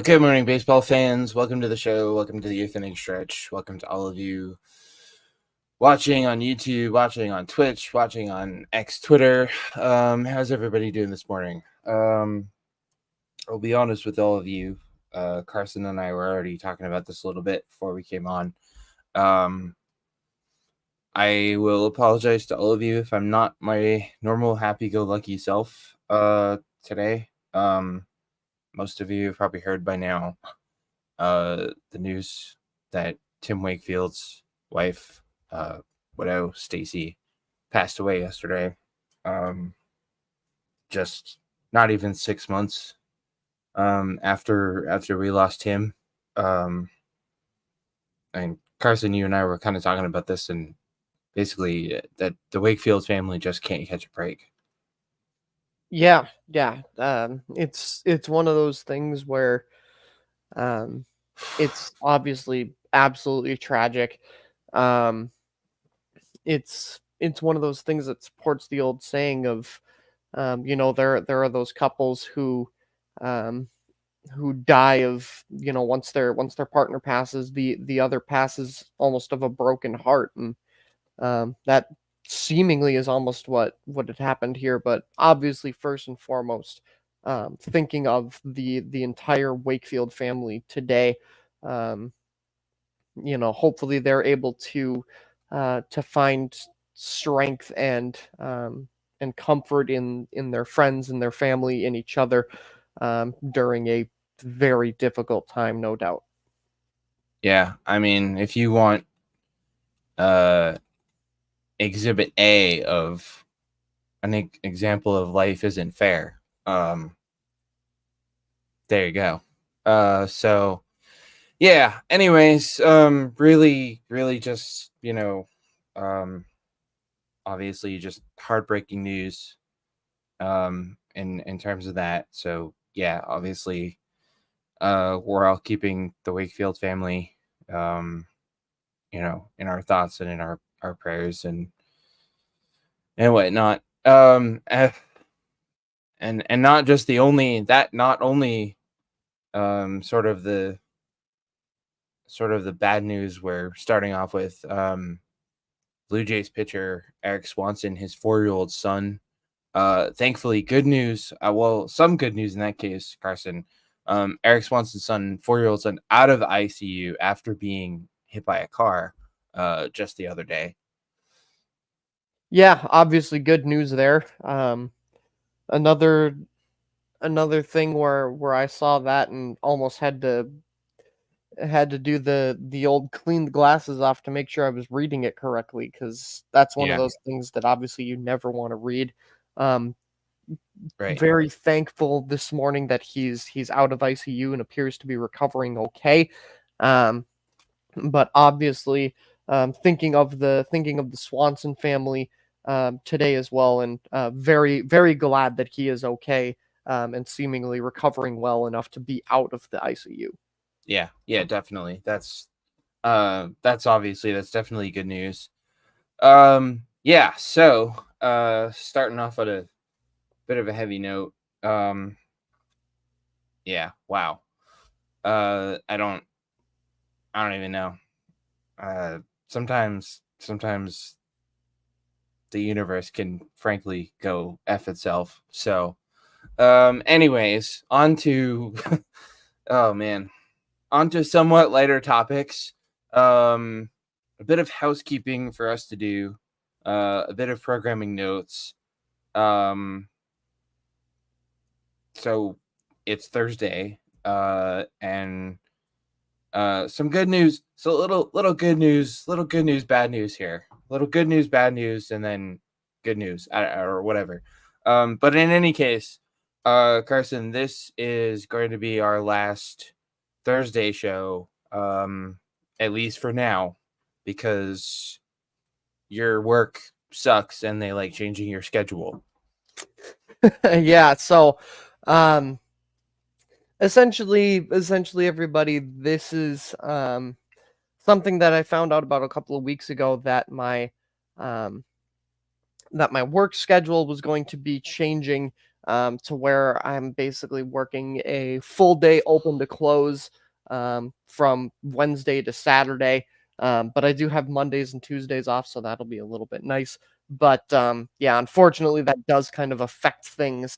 Good morning, baseball fans. Welcome to the show. Welcome to the 8th inning stretch. Welcome to all of you watching on YouTube, watching on Twitch, watching on X Twitter. How's everybody doing this morning? I'll be honest with all of you. Carson and I were already talking about this a little bit before we came on. I will apologize to all of you if I'm not my normal happy-go-lucky self today. Most of you have probably heard by now the news that Tim Wakefield's wife, widow Stacy, passed away yesterday. Just not even 6 months after we lost him. And Carson, you and I were kind of talking about this, and basically that the Wakefield family just can't catch a break. Yeah. It's one of those things where it's obviously absolutely tragic. It's one of those things that supports the old saying of there are those couples who die of, once their partner passes, the other passes almost of a broken heart, and that seemingly is almost what had happened here. But obviously, first and foremost, thinking of the entire Wakefield family today, hopefully they're able to find strength and comfort in their friends and their family, in each other, during a very difficult time, no doubt. Yeah, I mean, if you want exhibit A of an example of life isn't fair, there you go. So yeah, anyways, really just, obviously just heartbreaking news in terms of that. So yeah, obviously we're all keeping the Wakefield family in our thoughts and in our prayers and whatnot. And not just the only that not only sort of the bad news we're starting off with. Blue Jays pitcher Eric Swanson, his 4-year-old son. Thankfully, good news. Some good news in that case, Carson. Eric Swanson's son, 4-year-old son, out of the ICU after being hit by a car just the other day. Yeah, obviously good news there. Another thing where I saw that and almost had to do the old clean the glasses off to make sure I was reading it correctly, because that's one of those things that obviously you never want to read. Right. Very thankful this morning that he's out of ICU and appears to be recovering okay. But obviously, thinking of the Swanson family today as well, and very, very glad that he is okay, and seemingly recovering well enough to be out of the ICU. Yeah, definitely. That's definitely good news. Yeah, so starting off at a bit of a heavy note. Yeah, wow. I don't even know. Sometimes the universe can frankly go F itself. So anyways, on to oh man. On to somewhat lighter topics. A bit of housekeeping for us to do. A bit of programming notes. So it's Thursday, and some good news. So little good news, bad news here. Little good news, bad news, and then good news or whatever. But in any case, Carson, this is going to be our last Thursday show, at least for now, because your work sucks and they like changing your schedule. Yeah, so essentially everybody, this is something that I found out about a couple of weeks ago, that my work schedule was going to be changing to where I'm basically working a full day open to close from Wednesday to Saturday. But I do have Mondays and Tuesdays off, so that'll be a little bit nice. But yeah, unfortunately, that does kind of affect things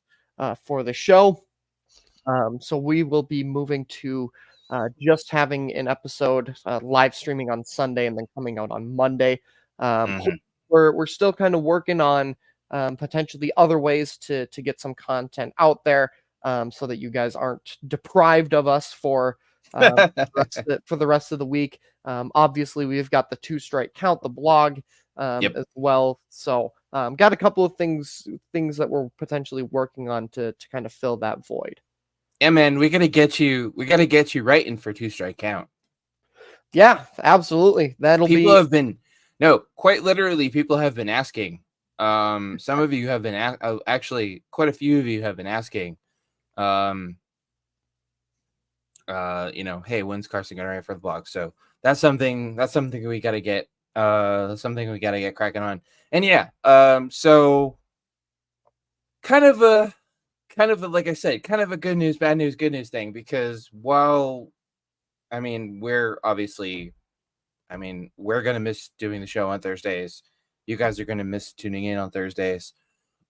for the show. So we will be moving to just having an episode live streaming on Sunday and then coming out on Monday. Mhm. We're still kind of working on potentially other ways to get some content out there, so that you guys aren't deprived of us for the rest of the week. Obviously, we've got the Two Strike Count, the blog, Yep. as well. So got a couple of things that we're potentially working on to kind of fill that void. Yeah, man, we gotta get you. We gotta get you writing for Two Strike Count. Yeah, absolutely. That'll People be have been, no, quite literally, people have been asking. Some of you have been actually, quite a few of you have been asking. Um, hey, when's Carson gonna write for the blog? So that's something. That's something we gotta get. Something we gotta get cracking on. And yeah, so kind of a like I said, kind of a good news, bad news, good news thing, because while I mean, we're gonna miss doing the show on Thursdays. You guys are gonna miss tuning in on Thursdays.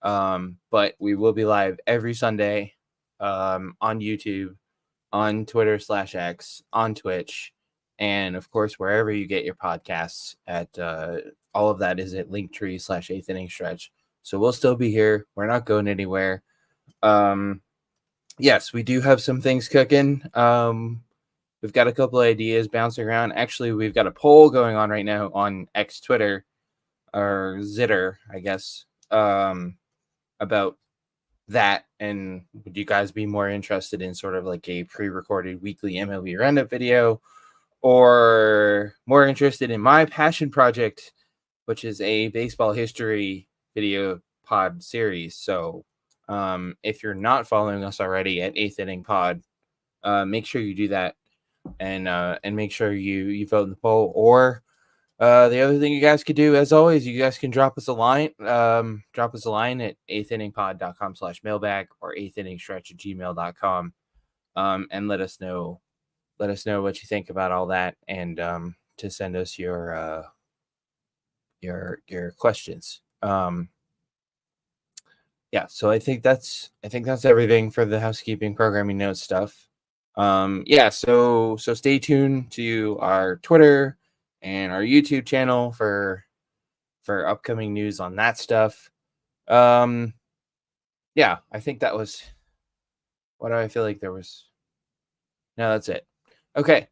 But we will be live every Sunday, on YouTube, on Twitter/X, on Twitch, and of course wherever you get your podcasts. At all of that is at Linktree/Eighth Inning Stretch. So we'll still be here. We're not going anywhere. Yes, we do have some things cooking. We've got a couple of ideas bouncing around. Actually, we've got a poll going on right now on X Twitter, or Zitter, I guess, about that. And would you guys be more interested in sort of like a pre-recorded weekly MLB roundup video, or more interested in my passion project, which is a baseball history video pod series? So if you're not following us already at Eighth Inning Pod, make sure you do that, and make sure you vote in the poll. Or the other thing you guys could do, as always, you guys can drop us a line. Drop us a line at eighth-inningpod.com/mailbag or eighth-inning-stretch@gmail.com, and let us know what you think about all that, and to send us your questions. Yeah, so I think that's everything for the housekeeping programming notes stuff. Yeah, so stay tuned to our Twitter and our YouTube channel for upcoming news on that stuff. Yeah, I think that was, what do I feel like there was? No, that's it. Okay.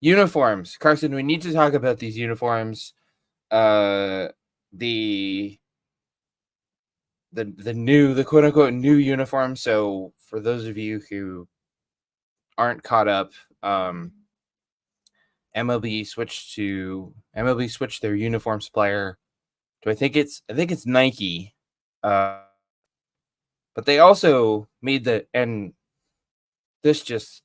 Uniforms. Carson, we need to talk about these uniforms. The the quote unquote new uniform. So for those of you who aren't caught up, MLB switched their uniform supplier to, I think it's Nike. But they also made and this just,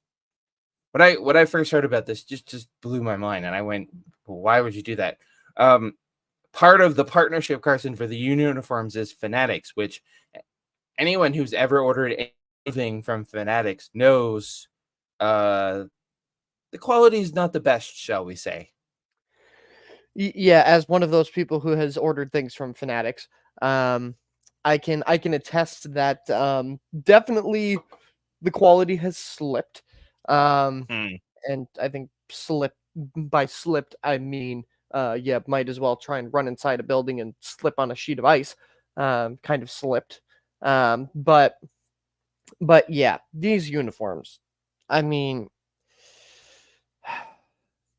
when I first heard about this, just blew my mind, and I went, well, why would you do that? Part of the partnership, Carson, for the uniforms is Fanatics, which anyone who's ever ordered anything from Fanatics knows the quality is not the best, shall we say. Yeah, as one of those people who has ordered things from Fanatics, I can attest that definitely the quality has slipped. Hmm. And I think by slipped I mean yeah, might as well try and run inside a building and slip on a sheet of ice. Kind of slipped. But yeah, these uniforms. I mean,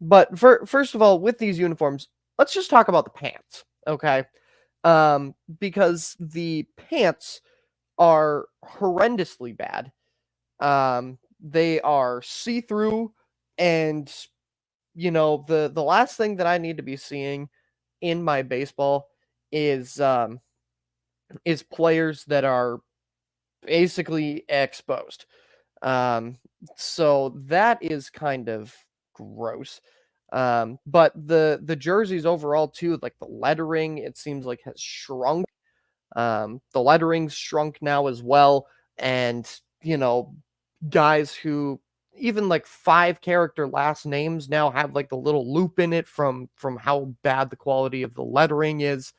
but first of all, with these uniforms, let's just talk about the pants, okay? Because the pants are horrendously bad. They are see-through, and the last thing that I need to be seeing in my baseball is players that are basically exposed. Um, so that is kind of gross. But the jerseys overall too, like the lettering, it seems like has shrunk. The lettering's shrunk now as well, and guys who even like 5 character last names now have like the little loop in it from how bad the quality of the lettering is,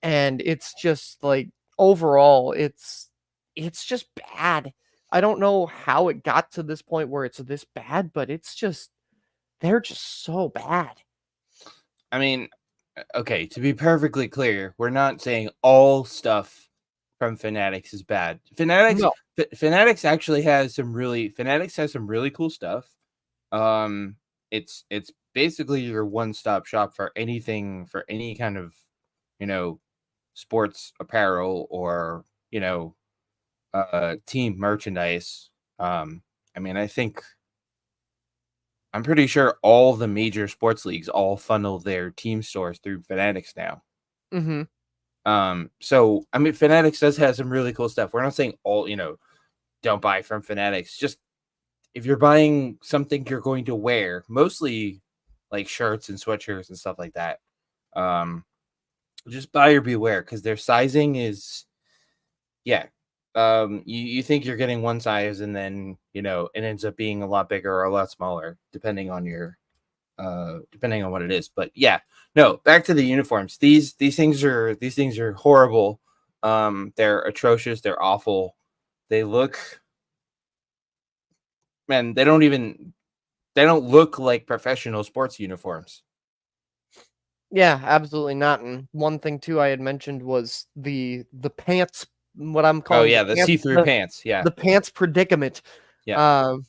and it's just like overall it's just bad. I don't know how it got to this point where it's this bad, but they're just so bad. I mean, okay, to be perfectly clear, we're not saying all stuff from Fanatics is bad. No. Fanatics actually has some really cool stuff. It's basically your one-stop shop for anything, for any kind of, you know, sports apparel or, team merchandise. I mean, I'm pretty sure all the major sports leagues all funnel their team stores through Fanatics now. Mhm. So I mean, Fanatics does have some really cool stuff. We're not saying don't buy from Fanatics. Just if you're buying something you're going to wear, mostly like shirts and sweatshirts and stuff like that, just buyer beware, because their sizing is, yeah. You think you're getting one size, and then it ends up being a lot bigger or a lot smaller, depending on what it is. But yeah, no, back to the uniforms. These things are horrible. They're atrocious. They're awful. They look, man, they don't look like professional sports uniforms. Yeah, absolutely not. And one thing too I had mentioned was the pants, what I'm Oh calling yeah, the see-through pants. Yeah, the pants predicament. yeah, Um,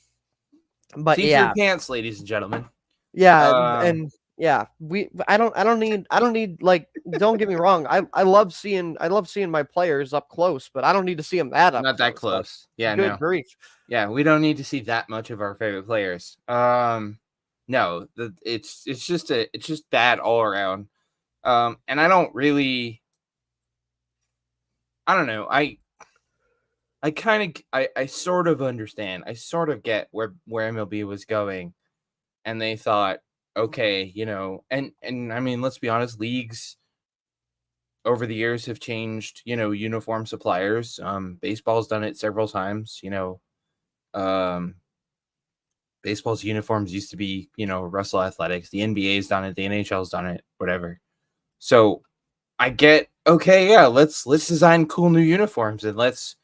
but see-through yeah, pants, ladies and gentlemen. yeah, Uh, and yeah, I don't need like, don't get me wrong. I love seeing my players up close, but I don't need to see them that up Not that close. Like, close. Yeah, good no. grief. Yeah, we don't need to see that much of our favorite players. No, it's just bad all around. And I don't know. I sort of understand. I sort of get where MLB was going, and they thought, okay, and I mean, let's be honest, leagues over the years have changed, uniform suppliers. Baseball's done it several times. Um, Baseball's uniforms used to be, Russell Athletics. The NBA's done it. The NHL's done it. Whatever. So I get, okay, yeah, let's design cool new uniforms, and let's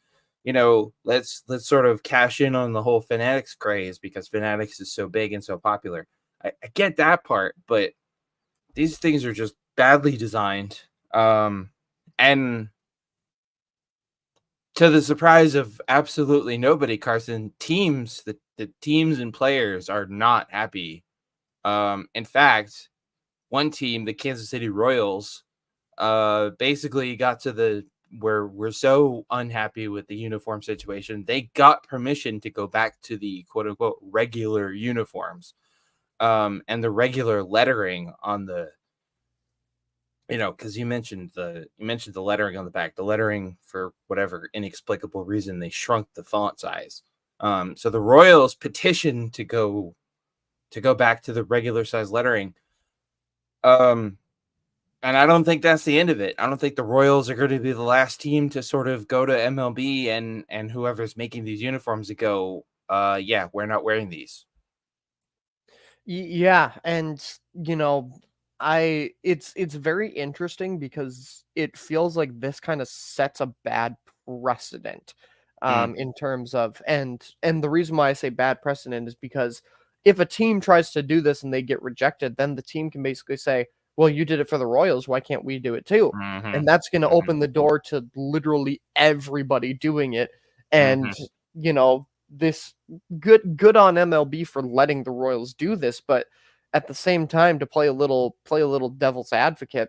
sort of cash in on the whole Fanatics craze, because Fanatics is so big and so popular. I get that part, but these things are just badly designed. And to the surprise of absolutely nobody, Carson, the teams and players are not happy. In fact, one team, the Kansas City Royals, basically got to the where we're so unhappy with the uniform situation, they got permission to go back to the quote unquote regular uniforms, and the regular lettering on the, because you mentioned the lettering on the back. The lettering, for whatever inexplicable reason, they shrunk the font size. So the Royals petitioned to go back to the regular size lettering. And I don't think that's the end of it. I don't think the Royals are going to be the last team to sort of go to MLB and whoever's making these uniforms to go, yeah, we're not wearing these. Yeah, and it's very interesting because it feels like this kind of sets a bad precedent, Mm, in terms of, and the reason why I say bad precedent is because if a team tries to do this and they get rejected, then the team can basically say, "Well, you did it for the Royals, why can't we do it too?" mm-hmm, And that's going to mm-hmm, open the door to literally everybody doing it, mm-hmm. and this good on MLB for letting the Royals do this, but at the same time, to play a little devil's advocate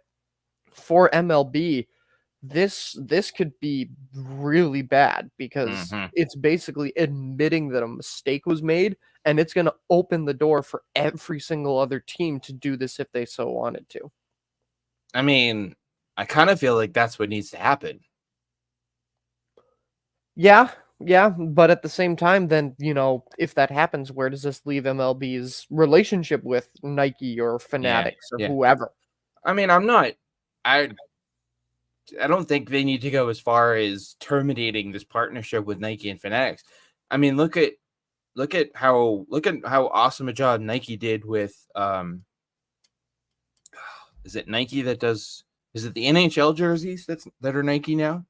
for MLB, this could be really bad because Mm-hmm. it's basically admitting that a mistake was made, and it's going to open the door for every single other team to do this if they so wanted to. I mean, I kind of feel like that's what needs to happen. Yeah, yeah, but at the same time, then, if that happens, where does this leave MLB's relationship with Nike or Yeah, Fanatics or yeah. whoever? I mean, I don't think they need to go as far as terminating this partnership with Nike and Fanatics. I mean, look at how awesome a job Nike did with is it Nike that does, is it the NHL jerseys that are Nike now?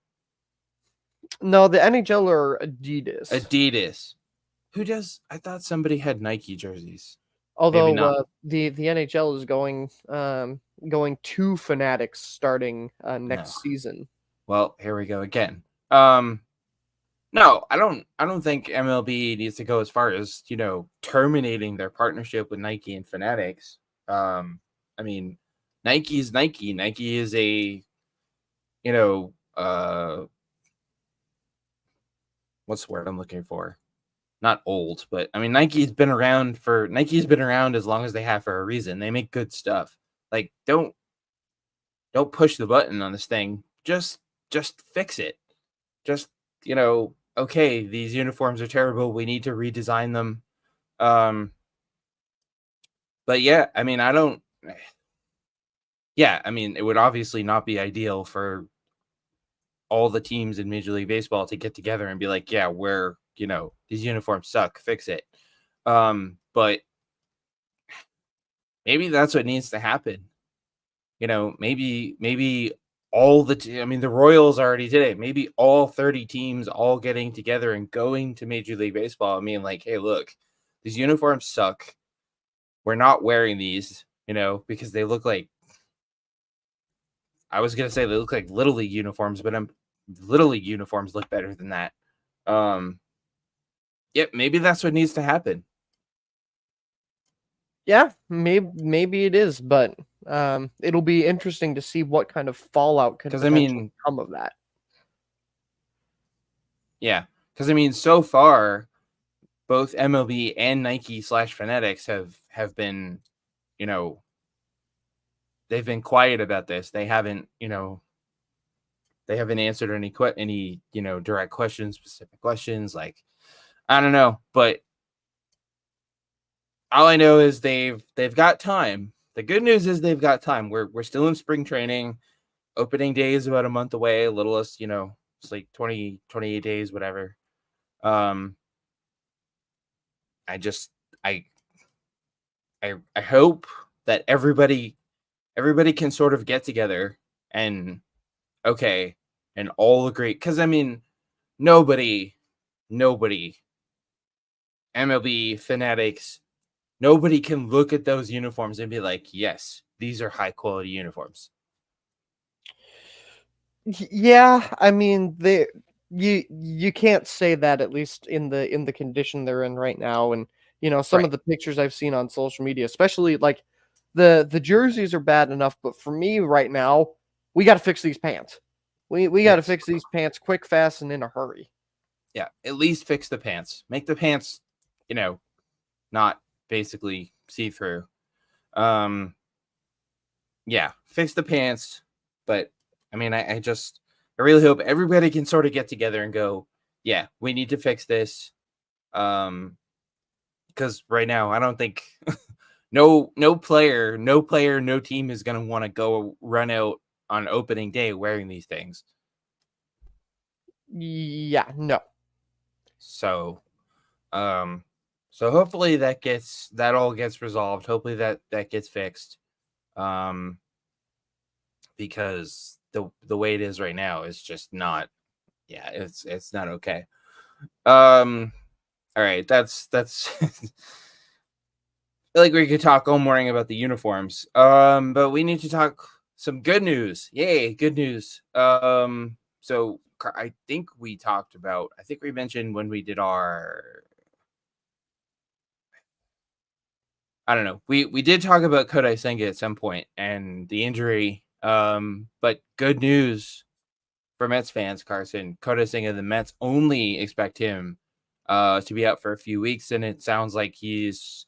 No, the NHL or Adidas. Adidas. Who does? I thought somebody had Nike jerseys. Maybe Although not. the NHL is going to Fanatics starting next No. season. Well, here we go again. No, I don't think MLB needs to go as far as, terminating their partnership with Nike and Fanatics. I mean, Nike is Nike. Nike is a, what's the word I'm looking for? Not old, but I mean, Nike's been around as long as they have for a reason. They make good stuff. Like, don't push the button on this thing. Just fix it. Just, okay, these uniforms are terrible. We need to redesign them. But yeah, I mean, it would obviously not be ideal for all the teams in Major League Baseball to get together and be like, yeah, these uniforms suck, fix it. But maybe that's what needs to happen. Maybe all the Royals already did it. Maybe all 30 teams all getting together and going to Major League Baseball. I mean, like, hey, look, these uniforms suck. We're not wearing these, because they look like, I was going to say they look like Little League uniforms, but Little League uniforms look better than that. Yep, maybe that's what needs to happen. Yeah, maybe it is, but it'll be interesting to see what kind of fallout could potentially come of that. Yeah, because so far, both MLB and Nike/Fanatics have been, they've been quiet about this. They haven't, answered any direct questions, specific questions. Like, I don't know, but all I know is they've got time. The good news is they've got time. We're still in spring training. Opening day is about a month away. A little less, it's like 20, 28 days, whatever. I hope that everybody can sort of get together and all agree. Because nobody, MLB, Fanatics, nobody can look at those uniforms and be like, yes, these are high quality uniforms. Yeah, I mean, you can't say that, at least in the condition they're in right now. And some of the pictures I've seen on social media, especially like the jerseys are bad enough, but for me right now, we got to fix these pants. We got to fix these pants quick, fast, and in a hurry. Yeah, at least fix the pants. Make the pants, not basically see through. Yeah, fix the pants. But I really hope everybody can sort of get together and go, yeah, we need to fix this. Because right now, I don't think no player, no team is going to want to go run out on opening day wearing these things. Yeah, no. So hopefully that all gets resolved. Hopefully that gets fixed. Because the way it is right now is just not, it's not okay. All right, that's I feel like we could talk all morning about the uniforms. But we need to talk some good news. Yay, good news. So I think we mentioned when we did our, I don't know. We did talk about Cody Bellinger at some point and the injury. But good news for Mets fans, Carson. Cody Bellinger, the Mets only expect him to be out for a few weeks, and it sounds like he's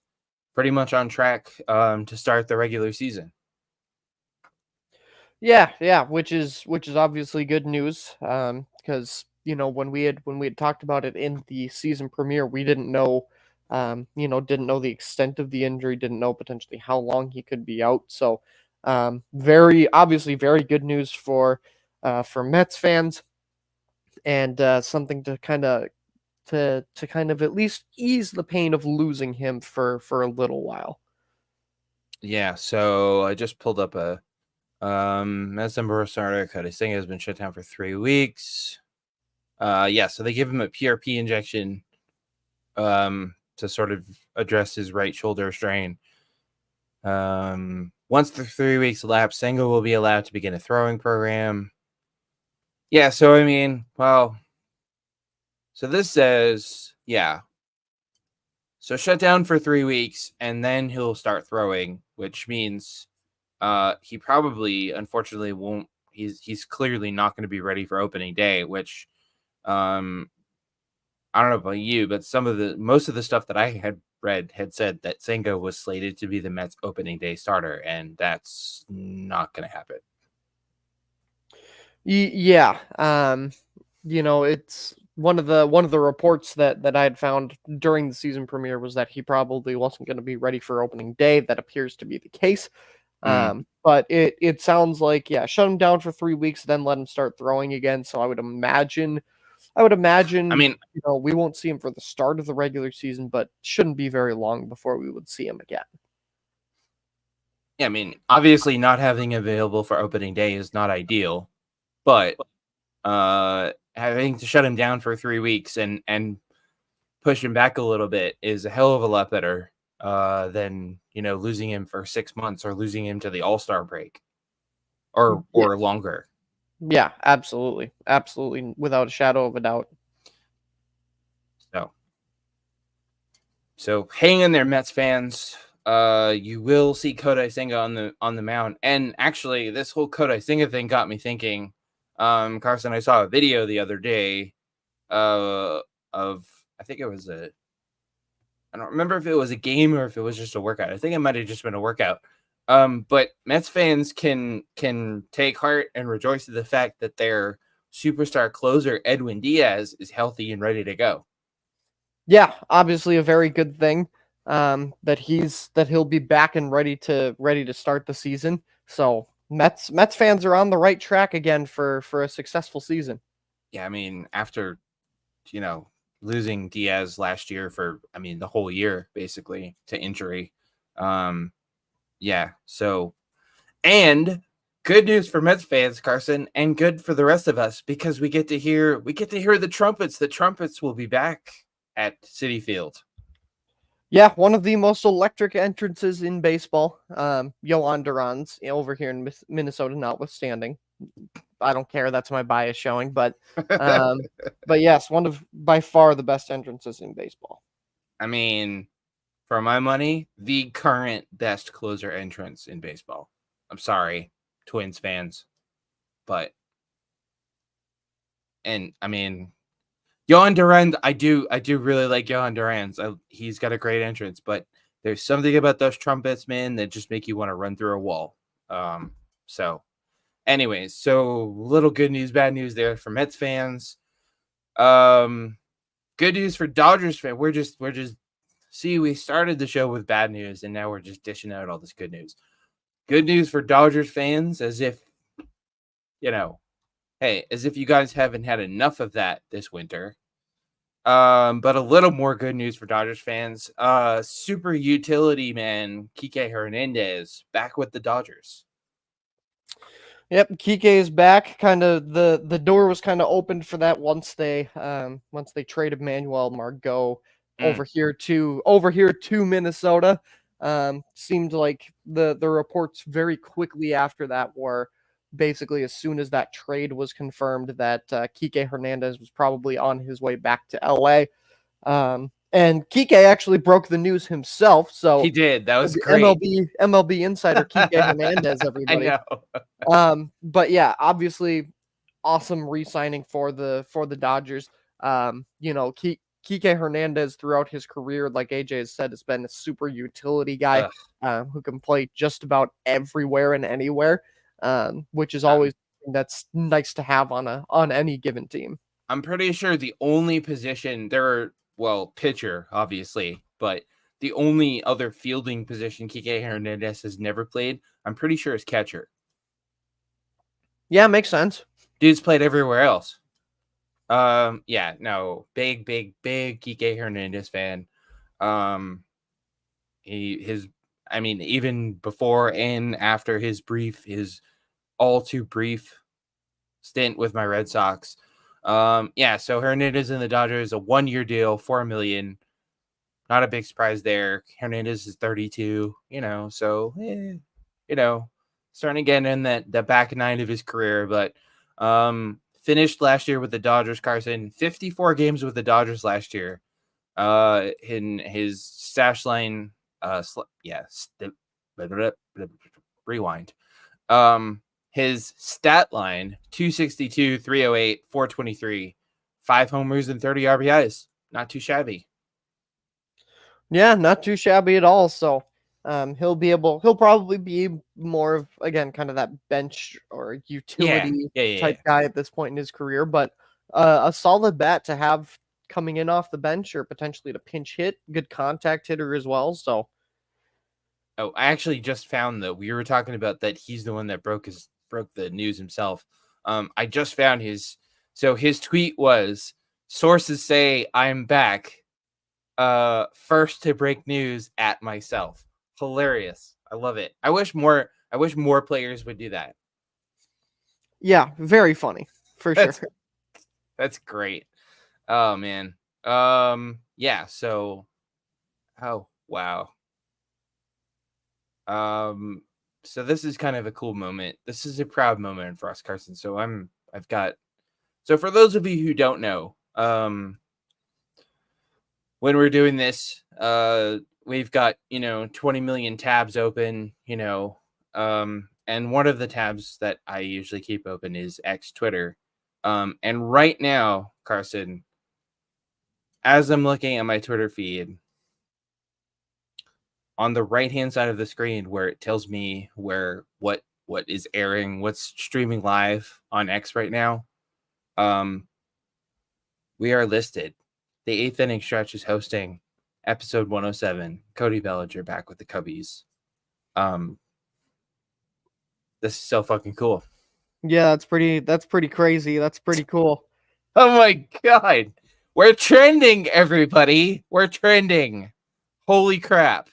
pretty much on track to start the regular season. Yeah, which is obviously good news. Because when we had talked about it in the season premiere, we didn't know, didn't know the extent of the injury, didn't know potentially how long he could be out. So, very good news for for Mets fans, and something to kind of at least ease the pain of losing him for a little while. Yeah, so I just pulled up a Mets and Boras starter. Cody Bellinger has been shut down for 3 weeks. Yeah, so they give him a PRP injection to sort of address his right shoulder strain. Once the 3 weeks elapse, Senga will be allowed to begin a throwing program. Yeah, so I mean, well, so this says, yeah. So shut down for 3 weeks and then he'll start throwing, which means he probably unfortunately won't he's clearly not going to be ready for opening day, which um I don't know about you, but most of the stuff that I had read had said that Senga was slated to be the Mets opening day starter, and that's not going to happen. Yeah, it's one of the reports that I had found during the season premiere was that he probably wasn't going to be ready for opening day. That appears to be the case. But it sounds like, yeah, shut him down for 3 weeks, then let him start throwing again. So I would imagine, I mean, we won't see him for the start of the regular season, but shouldn't be very long before we would see him again. yeah, I mean, obviously not having available for opening day is not ideal, but having to shut him down for 3 weeks and push him back a little bit is a hell of a lot better than, losing him for 6 months or losing him to the All-Star break or longer. Yeah, absolutely. Absolutely. Without a shadow of a doubt. So hang in there, Mets fans. You will see Cody Bellinger on the mound. And actually, this whole Cody Bellinger thing got me thinking. Carson, I saw a video the other day of I think it was I don't remember if it was a game or if it was just a workout. I think it might have just been a workout. But Mets fans can take heart and rejoice at the fact that their superstar closer Edwin Diaz is healthy and ready to go. Yeah, obviously a very good thing. That he'll be back and ready to start the season. So Mets fans are on the right track again for a successful season. Yeah, I mean, after losing Diaz last year for the whole year basically to injury. Yeah, so and good news for Mets fans, Carson, and good for the rest of us because we get to hear the trumpets. The trumpets will be back at Citi Field. Yeah, one of the most electric entrances in baseball. Yohan Duran's over here in Minnesota, notwithstanding. I don't care. That's my bias showing, but yes, one of by far the best entrances in baseball. I mean, for my money, the current best closer entrance in baseball. I'm sorry, Twins fans, but I mean, Yohan Duran, I do really like Yohan Duran's. He's got a great entrance, but there's something about those trumpets, man, that just make you want to run through a wall. So anyways, so little good news, bad news there for Mets fans. Good news for Dodgers fans. We're just see, we started the show with bad news and now we're just dishing out all this good news. Good news for Dodgers fans, as if hey, as if you guys haven't had enough of that this winter. But a little more good news for Dodgers fans. Super utility man Kike Hernandez back with the Dodgers. Yep, Kike is back. Kind of the door was kind of opened for that once they traded Manuel Margot over here to Minnesota. Seemed like the reports very quickly after that were basically as soon as that trade was confirmed that Kike Hernandez was probably on his way back to LA. And Kike actually broke the news himself. So he did. That was great. MLB insider Kike Hernandez, everybody. I know. But yeah, obviously awesome re-signing for the Dodgers. Kike Hernandez throughout his career, like AJ has said, has been a super utility guy who can play just about everywhere and anywhere, which is always that's nice to have on any given team. I'm pretty sure the only position pitcher, obviously, but the only other fielding position Kike Hernandez has never played, I'm pretty sure is catcher. Yeah, makes sense. Dude's played everywhere else. Yeah, no, big Kike Hernandez fan. Even before and after his all too brief stint with my Red Sox. So Hernandez and the Dodgers, a 1-year deal, $4 million. Not a big surprise there. Hernandez is 32, starting again in the back nine of his career, but finished last year with the Dodgers, Carson, 54 games with the Dodgers last year. In his stash line, rewind. His stat line, 262, 308, 423, 5 homers and 30 RBIs. Not too shabby. Yeah, not too shabby at all. So he'll probably be more of, again, kind of that bench or utility type guy at this point in his career, but a solid bat to have coming in off the bench or potentially to pinch hit, good contact hitter as well. So I actually just found that we were talking about that he's the one that broke the news himself. I just found his tweet was, sources say I'm back. First to break news at myself. Hilarious. I love it. I wish more players would do that. Yeah, very funny for sure. That's great. Oh man. So oh wow. So this is kind of a cool moment. This is a proud moment for us, Carson. So for those of you who don't know, when we're doing this, we've got 20 million tabs open, and one of the tabs that I usually keep open is X Twitter. And right now, Carson, as I'm looking at my Twitter feed, on the right-hand side of the screen where it tells me what is airing, what's streaming live on X right now, we are listed. The 8th inning stretch is hosting episode 107. Cody Bellinger back with the Cubbies. This is so fucking cool. Yeah, that's pretty crazy. That's pretty cool. Oh my god. We're trending, everybody. We're trending. Holy crap.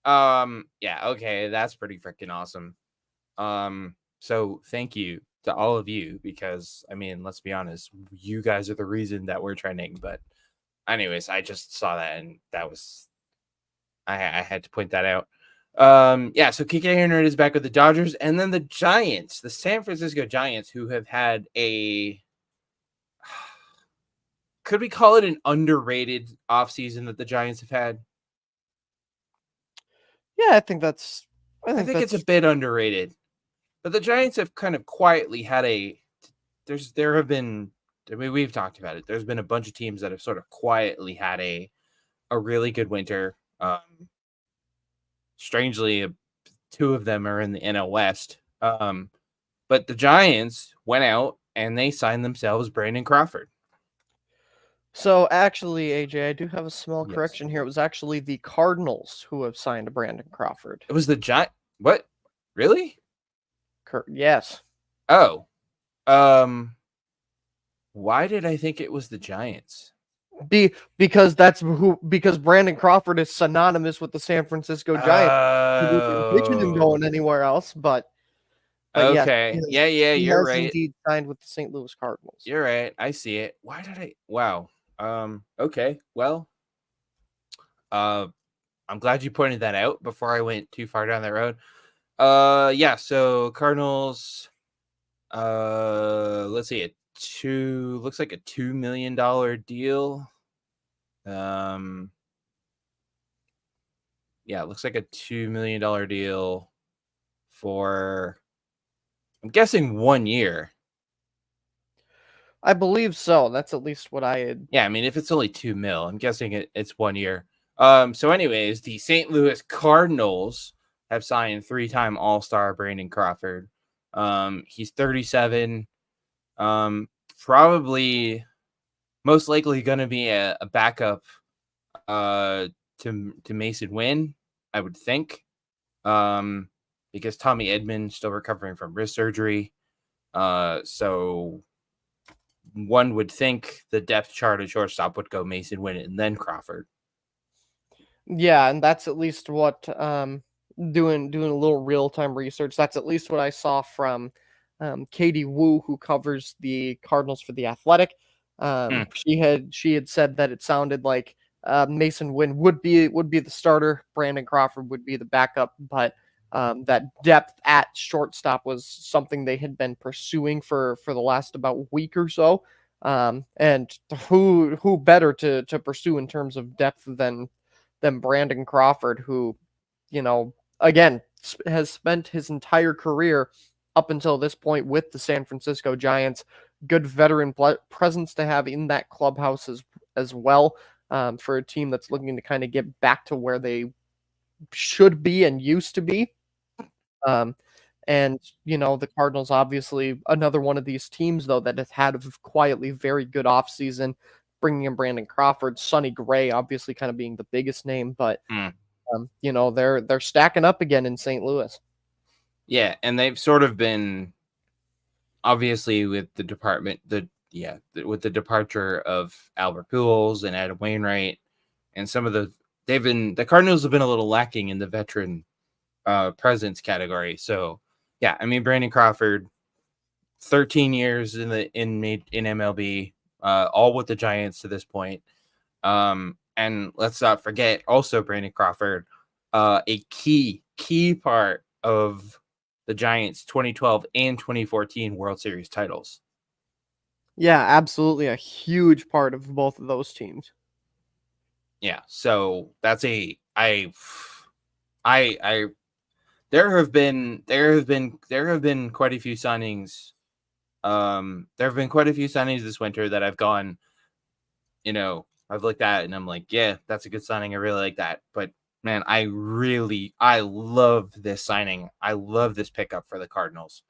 Okay, that's pretty freaking awesome. So thank you to all of you, because let's be honest, you guys are the reason that we're trending. But anyways, I just saw that and that was I had to point that out. So Kike Hernandez is back with the Dodgers, and then the Giants, the San Francisco Giants, who have had could we call it an underrated offseason that the Giants have had? Yeah, I think it's a bit underrated. But the Giants have kind of quietly had we've talked about it. There's been a bunch of teams that have sort of quietly had a really good winter. Strangely, 2 of them are in the NL West. But the Giants went out and they signed themselves Brandon Crawford. So actually, AJ, I do have a small correction here. It was actually the Cardinals who have signed Brandon Crawford. It was the Giants. What? Really? Yes. Oh. Why did I think it was the Giants? Because Brandon Crawford is synonymous with the San Francisco Giants. He didn't going anywhere else, but okay. Yes, you're right. Indeed signed with the St. Louis Cardinals. You're right. I see it. Why did I? Wow. Okay. Well, I'm glad you pointed that out before I went too far down that road. So Cardinals, let's see, looks like a $2 million deal. It looks like a $2 million deal for, I'm guessing, 1 year. I believe so. That's at least what I had. Yeah, if it's only $2 million, I'm guessing it's 1 year. So anyways, the St. Louis Cardinals have signed 3-time All-Star Brandon Crawford. He's 37. Probably most likely going to be a backup to Mason Wynn, I would think. Because Tommy Edman still recovering from wrist surgery. So one would think the depth chart at shortstop would go Mason Winn and then Crawford. Yeah, and that's at least what doing a little real time research. That's at least what I saw from Katie Wu, who covers the Cardinals for the Athletic. She had said that it sounded like Mason Wynn would be the starter, Brandon Crawford would be the backup, but that depth at shortstop was something they had been pursuing for the last about week or so. And who better to pursue in terms of depth than Brandon Crawford, who, again, has spent his entire career up until this point with the San Francisco Giants. Good veteran presence to have in that clubhouse as well, for a team that's looking to kind of get back to where they should be and used to be. And, the Cardinals, obviously, another one of these teams, though, that has had a quietly very good offseason, bringing in Brandon Crawford, Sonny Gray, obviously kind of being the biggest name, but, they're stacking up again in St. Louis. Yeah, and they've sort of been, obviously, with the departure of Albert Pujols and Adam Wainwright, and the Cardinals have been a little lacking in the veteran presence category. So, yeah, I mean, Brandon Crawford, 13 years in MLB, all with the Giants to this point. And let's not forget also Brandon Crawford, a key part of the Giants 2012 and 2014 World Series titles. Yeah, absolutely a huge part of both of those teams. Yeah, so that's there have been quite a few signings. There have been quite a few signings this winter that I've gone, I've looked at and I'm like, yeah, that's a good signing. I really like that. But man, I love this signing. I love this pickup for the Cardinals.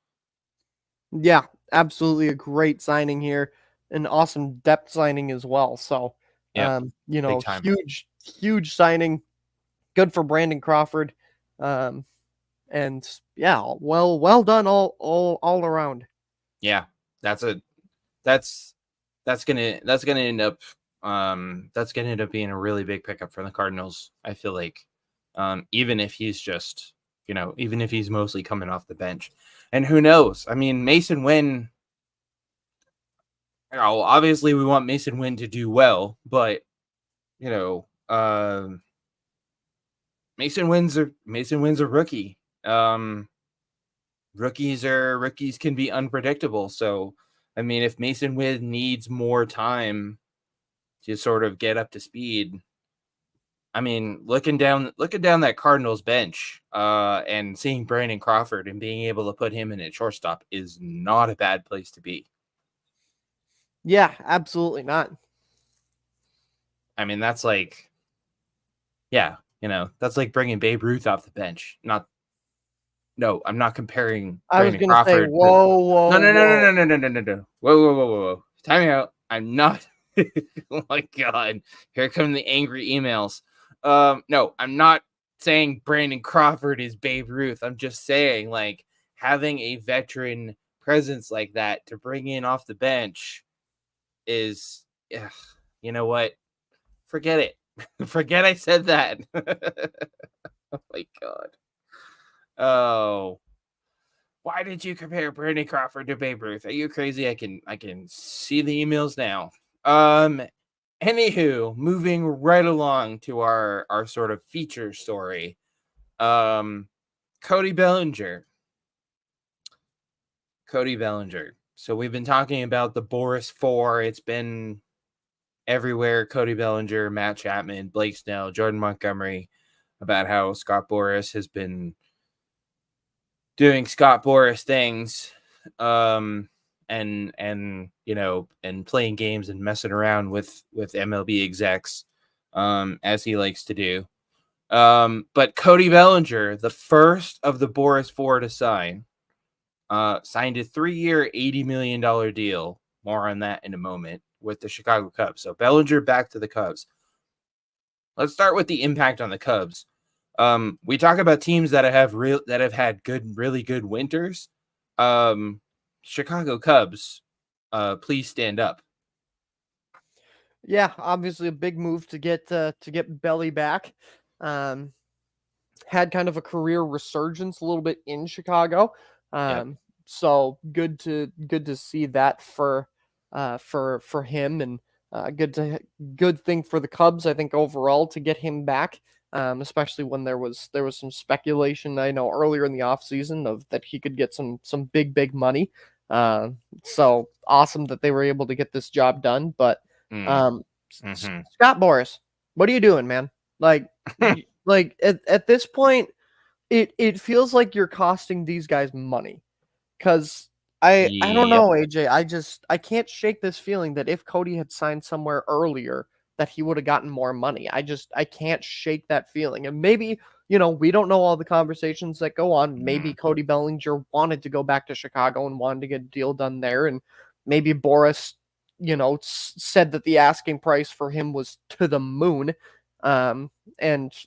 Yeah, absolutely a great signing here. An awesome depth signing as well. So, Yeah, big time. huge signing. Good for Brandon Crawford. And yeah, well done all around. Yeah, that's gonna end up being a really big pickup for the Cardinals. I feel like, even if he's just, even if he's mostly coming off the bench, and who knows? I mean, Mason Wynn. Obviously we want Mason Wynn to do well, but Mason Wynn's a rookie. Rookies can be unpredictable. So, I mean, if Mason Wynn needs more time to sort of get up to speed, I mean, looking down that Cardinals bench, and seeing Brandon Crawford and being able to put him in at shortstop is not a bad place to be. Yeah, absolutely not. I mean, that's like, yeah, that's like bringing Babe Ruth off the bench. No, I'm not comparing Brandon Crawford. Whoa. No. Whoa. Time out. I'm not. Oh my God. Here come the angry emails. No, I'm not saying Brandon Crawford is Babe Ruth. I'm just saying, like, having a veteran presence like that to bring in off the bench is, you know what? Forget it. Forget I said that. Oh my God. Oh, why did you compare Brandon Crawford to Babe Ruth? Are you crazy? I can see the emails now. Anywho, moving right along to our sort of feature story. Cody Bellinger. So we've been talking about the Boras Four. It's been everywhere. Cody Bellinger, Matt Chapman, Blake Snell, Jordan Montgomery, about how Scott Boras has been doing Scott Boras things, and playing games and messing around with MLB execs, as he likes to do. But Cody Bellinger, the first of the Boras Four to sign, signed a 3-year, $80 million deal. More on that in a moment, with the Chicago Cubs. So Bellinger back to the Cubs. Let's start with the impact on the Cubs. We talk about teams that have had really good winters. Chicago Cubs, please stand up. Yeah, obviously a big move to get Belly back. Had kind of a career resurgence a little bit in Chicago. Yep. So good to see that for him, and good thing for the Cubs, I think, overall, to get him back. Especially when there was some speculation, I know, earlier in the offseason of that he could get some big money. So awesome that they were able to get this job done. But Scott Boras, what are you doing, man? Like, like at this point, it feels like you're costing these guys money. Because I don't Yep. know, AJ. I can't shake this feeling that if Cody had signed somewhere earlier, that he would have gotten more money. I can't shake that feeling. And maybe, we don't know all the conversations that go on. Maybe Cody Bellinger wanted to go back to Chicago and wanted to get a deal done there. And maybe Boras, said that the asking price for him was to the moon. And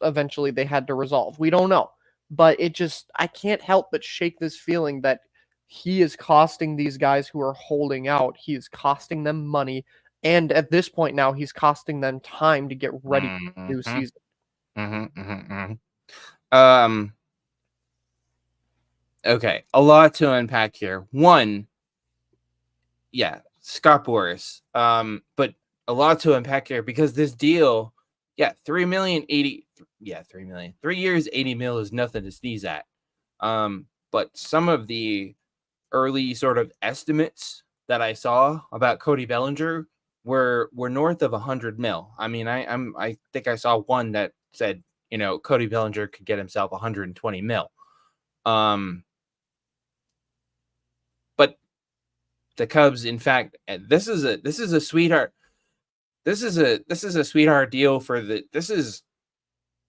eventually they had to resolve. We don't know. But I can't help but shake this feeling that he is costing these guys who are holding out. He is costing them money. And at this point now, he's costing them time to get ready for the new season. Okay, a lot to unpack here. One, yeah, Scott Boras. But a lot to unpack here because this deal, yeah, 3 million, 80, yeah, 3 million. 3 years, 80 mil is nothing to sneeze at. But some of the early sort of estimates that I saw about Cody Bellinger were north of 100 mil. I mean, I think I saw one that said, Cody Bellinger could get himself 120 mil. But the Cubs, in fact, this is a sweetheart. This is a sweetheart deal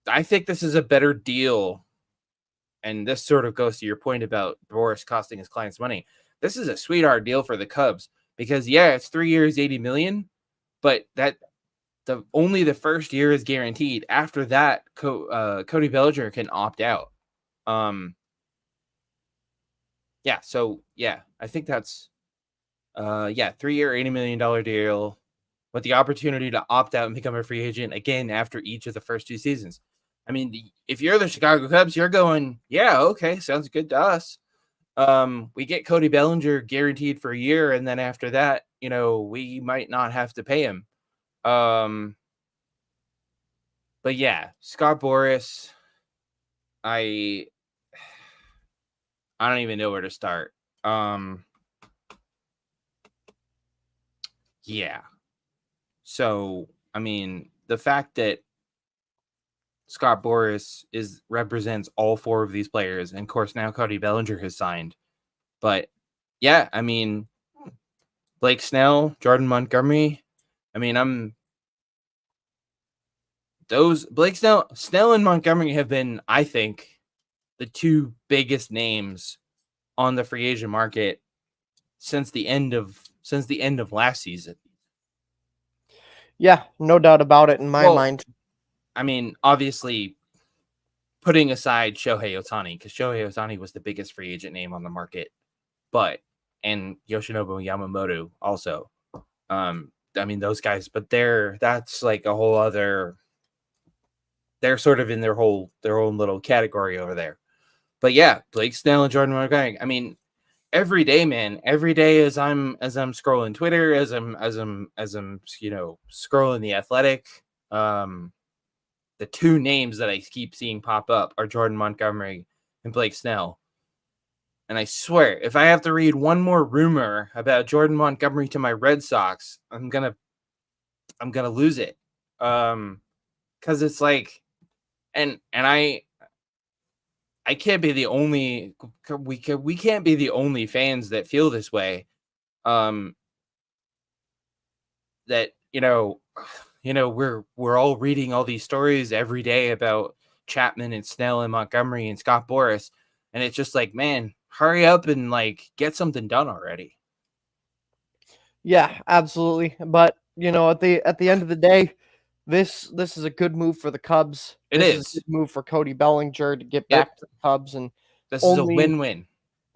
I think this is a better deal. And this sort of goes to your point about Boras costing his clients money. This is a sweetheart deal for the Cubs because, yeah, it's 3 years, 80 million, but only the first year is guaranteed. After that, Cody Bellinger can opt out. Yeah, so yeah, I think that's 3-year, $80 million deal with the opportunity to opt out and become a free agent again after each of the first 2 seasons. I mean, if you're the Chicago Cubs, you're going, yeah, okay, sounds good to us. We get Cody Bellinger guaranteed for a year, and then after that, we might not have to pay him. But yeah, Scott Boras, I don't even know where to start. Yeah. So, I mean, the fact that Scott Boras represents all 4 of these players, and of course now Cody Bellinger has signed. But yeah, I mean, Blake Snell, Jordan Montgomery. I mean, Blake Snell and Montgomery have been, I think, the 2 biggest names on the free agent market since the end of last season. Yeah, no doubt about it in my mind. I mean, obviously, putting aside Shohei Ohtani, because Shohei Ohtani was the biggest free agent name on the market, and Yoshinobu Yamamoto also. I mean, those guys, but that's like a whole other. They're sort of in their own little category over there. But yeah, Blake Snell and Jordan Montgomery. I mean, every day, man. Every day as I'm scrolling Twitter, as I'm scrolling The Athletic, the 2 names that I keep seeing pop up are Jordan Montgomery and Blake Snell. And I swear, if I have to read one more rumor about Jordan Montgomery to my Red Sox, I'm gonna lose it. Because it's like, and I can't be the only. We can't be the only fans that feel this way. That we're all reading all these stories every day about Chapman and Snell and Montgomery and Scott Boras, and it's just like, man, hurry up and get something done already. Yeah, absolutely. But at the end of the day, this is a good move for the Cubs. This is a good move for Cody Bellinger to get back to the Cubs, and this is a win-win.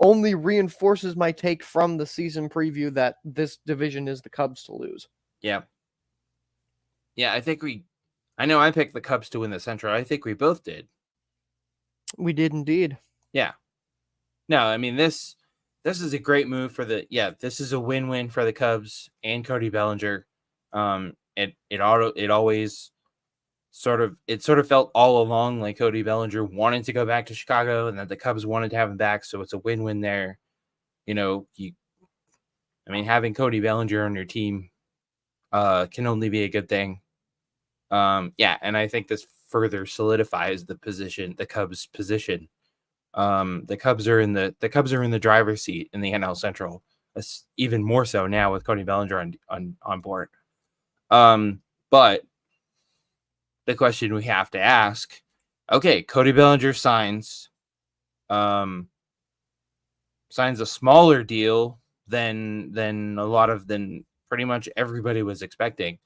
only reinforces my take from the season preview that this division is the Cubs to lose. Yeah. Yeah, I know I picked the Cubs to win the Central. I think we both did. We did indeed. Yeah. No, I mean this is a great move for this is a win-win for the Cubs and Cody Bellinger. It always sort of felt all along like Cody Bellinger wanted to go back to Chicago and that the Cubs wanted to have him back, so it's a win-win there. Having Cody Bellinger on your team can only be a good thing. And I think this further solidifies the Cubs' position. The Cubs are in the driver's seat in the NL Central. That's even more so now with Cody Bellinger on board. But the question we have to ask, okay, Cody Bellinger signs a smaller deal than pretty much everybody was expecting.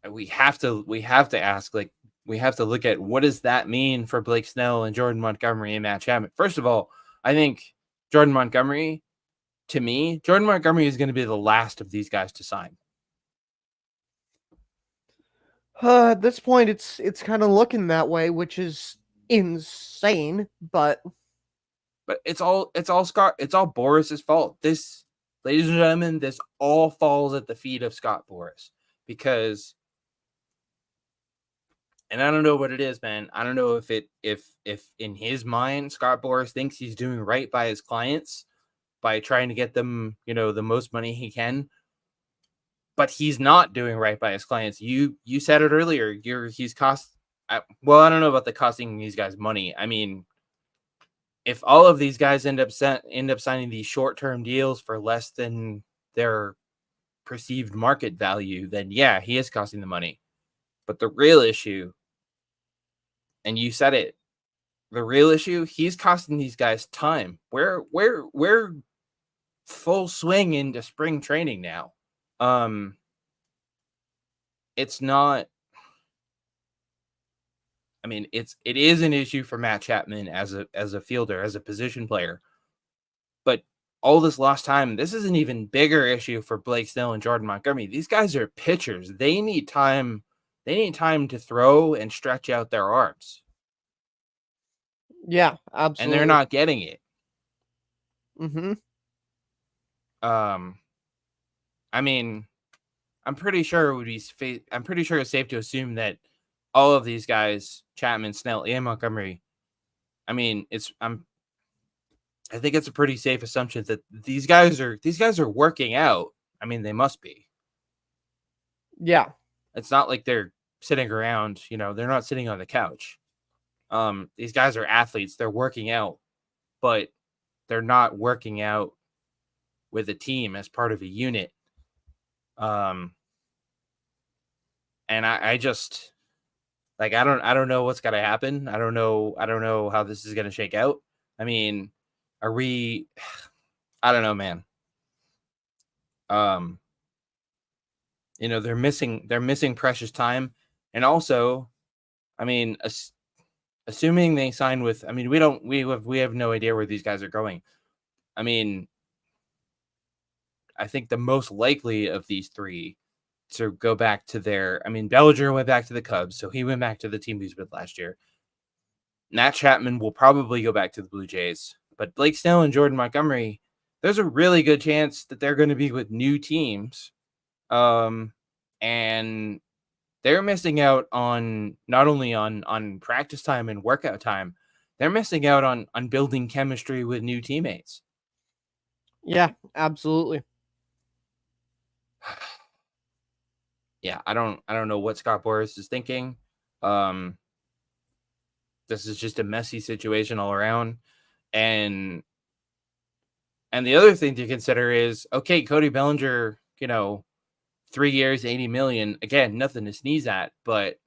We have to ask, like, we have to look at what does that mean for Blake Snell and Jordan Montgomery and Matt Chapman. First of all, I think Jordan Montgomery is going to be the last of these guys to sign. At this point, it's kind of looking that way, which is insane. But it's all Boras' fault. This, ladies and gentlemen, this all falls at the feet of Scott Boras, because, and I don't know what it is, man. I don't know if in his mind Scott Boras thinks he's doing right by his clients by trying to get them, the most money he can. But he's not doing right by his clients. You said it earlier. I don't know about the costing these guys money. I mean, if all of these guys end up signing these short-term deals for less than their perceived market value, then yeah, he is costing the money. But the real issue, and you said it, the real issue, he's costing these guys time. We're full swing into spring training now. It's not. I mean, it is an issue for Matt Chapman as a fielder, as a position player. But all this lost time, this is an even bigger issue for Blake Snell and Jordan Montgomery. These guys are pitchers. They need time. They need time to throw and stretch out their arms. Yeah, absolutely. And they're not getting it. Mm-hmm. I mean, I'm pretty sure it's safe to assume that all of these guys, Chapman, Snell, and Montgomery, I think it's a pretty safe assumption that these guys are working out. I mean, they must be. Yeah. It's not like they're sitting around, they're not sitting on the couch. These guys are athletes. They're working out, but they're not working out with a team as part of a unit. And I just, like, I don't know what's gonna happen. I don't know how this is gonna shake out. I mean, I don't know, man. They're missing precious time, and also, I mean, assuming they sign with, I mean, we have no idea where these guys are going. I mean, I think the most likely of these three to go back to Bellinger went back to the Cubs, so he went back to the team he was with last year. Matt Chapman will probably go back to the Blue Jays, but Blake Snell and Jordan Montgomery, there's a really good chance that they're going to be with new teams. And they're missing out on not only on practice time and workout time, they're missing out on building chemistry with new teammates. Yeah, absolutely. Yeah, I don't know what Scott Boras is thinking. This is just a messy situation all around. And the other thing to consider is, okay, Cody Bellinger, 3 years, $80 million. Again, nothing to sneeze at, but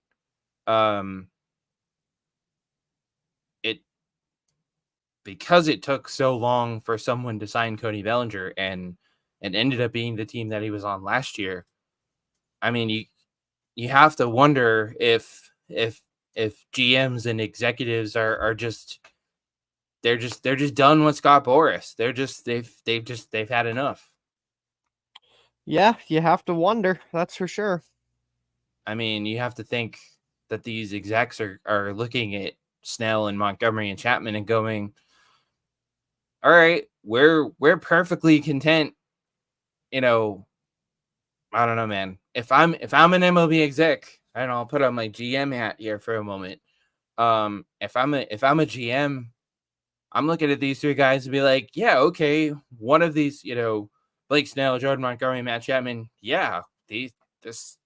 because it took so long for someone to sign Cody Bellinger and ended up being the team that he was on last year. I mean, you have to wonder if if GMs and executives are just they're just done with Scott Boras. They've had enough. Yeah, you have to wonder. That's for sure. I mean, you have to think that these execs are looking at Snell and Montgomery and Chapman and going, all right, we're perfectly content. You know, I don't know, man. If I'm an MLB exec, and I'll put on my GM hat here for a moment. If I'm a GM, I'm looking at these three guys and be like, yeah, okay, one of these, Blake Snell, Jordan Montgomery, Matt Chapman, yeah, this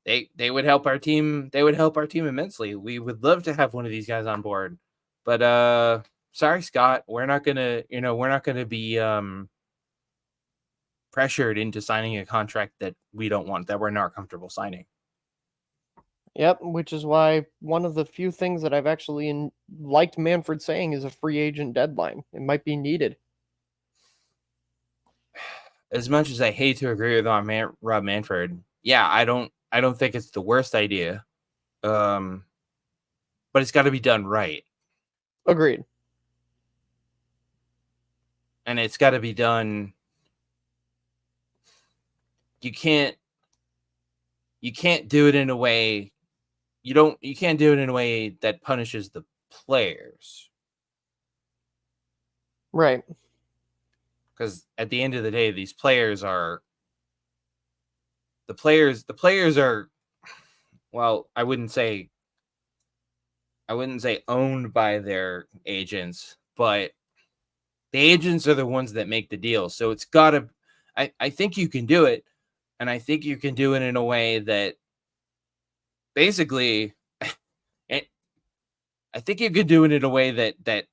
they would help our team. They would help our team immensely. We would love to have one of these guys on board, but sorry, Scott, we're not gonna be pressured into signing a contract that we don't want, that we're not comfortable signing. Yep, which is why one of the few things that I've actually liked Manfred saying is a free agent deadline. It might be needed. As much as I hate to agree with Rob Manfred, yeah, I don't think it's the worst idea, but it's got to be done right, Agreed. and it's got to be done. You can't do it in a way. You can't do it in a way that punishes the players. Right. Because at the end of the day, the players are, well, I wouldn't say owned by their agents, but the agents are the ones that make the deal. So it's gotta, I think you can do it. And I think you can do it in a way that basically, I think you could do it in a way that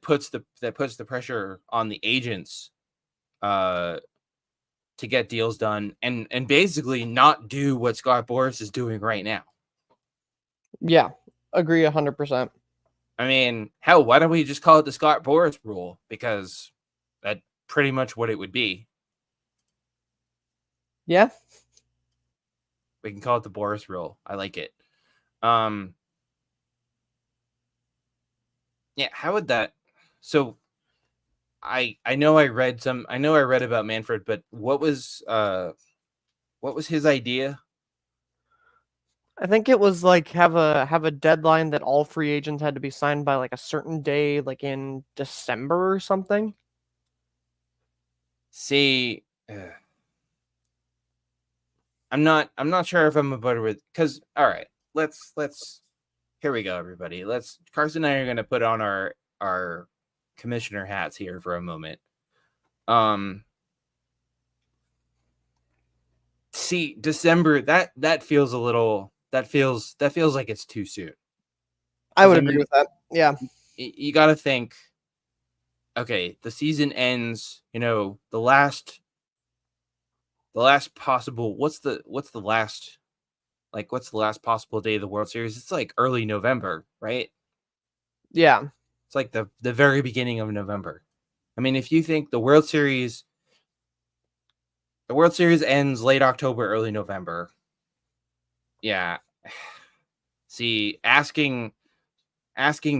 puts the pressure on the agents to get deals done, and basically not do what Scott Boras is doing right now. Yeah, agree 100%. I mean, hell, why don't we just call it the Scott Boras rule? Because that's pretty much what it would be. Yeah. We can call it the Boras rule. I like it. Yeah, how would that? So I know I read about Manfred, but what was his idea? I think it was like have a deadline that all free agents had to be signed by like a certain day, like in December or something. See, I'm not sure if I'm about it, because all right, let's here we go, everybody. Carson and I are gonna put on our commissioner hats here for a moment. See, December, that feels a little, that feels like it's too soon. I would I agree mean, with that. Yeah. You got to think, okay, the season ends, the last possible, what's the last, like, what's the last possible day of the World Series? It's like early November, right? Yeah. It's like the very beginning of November. I mean, if you think the World Series ends late October, early November. Yeah. See, asking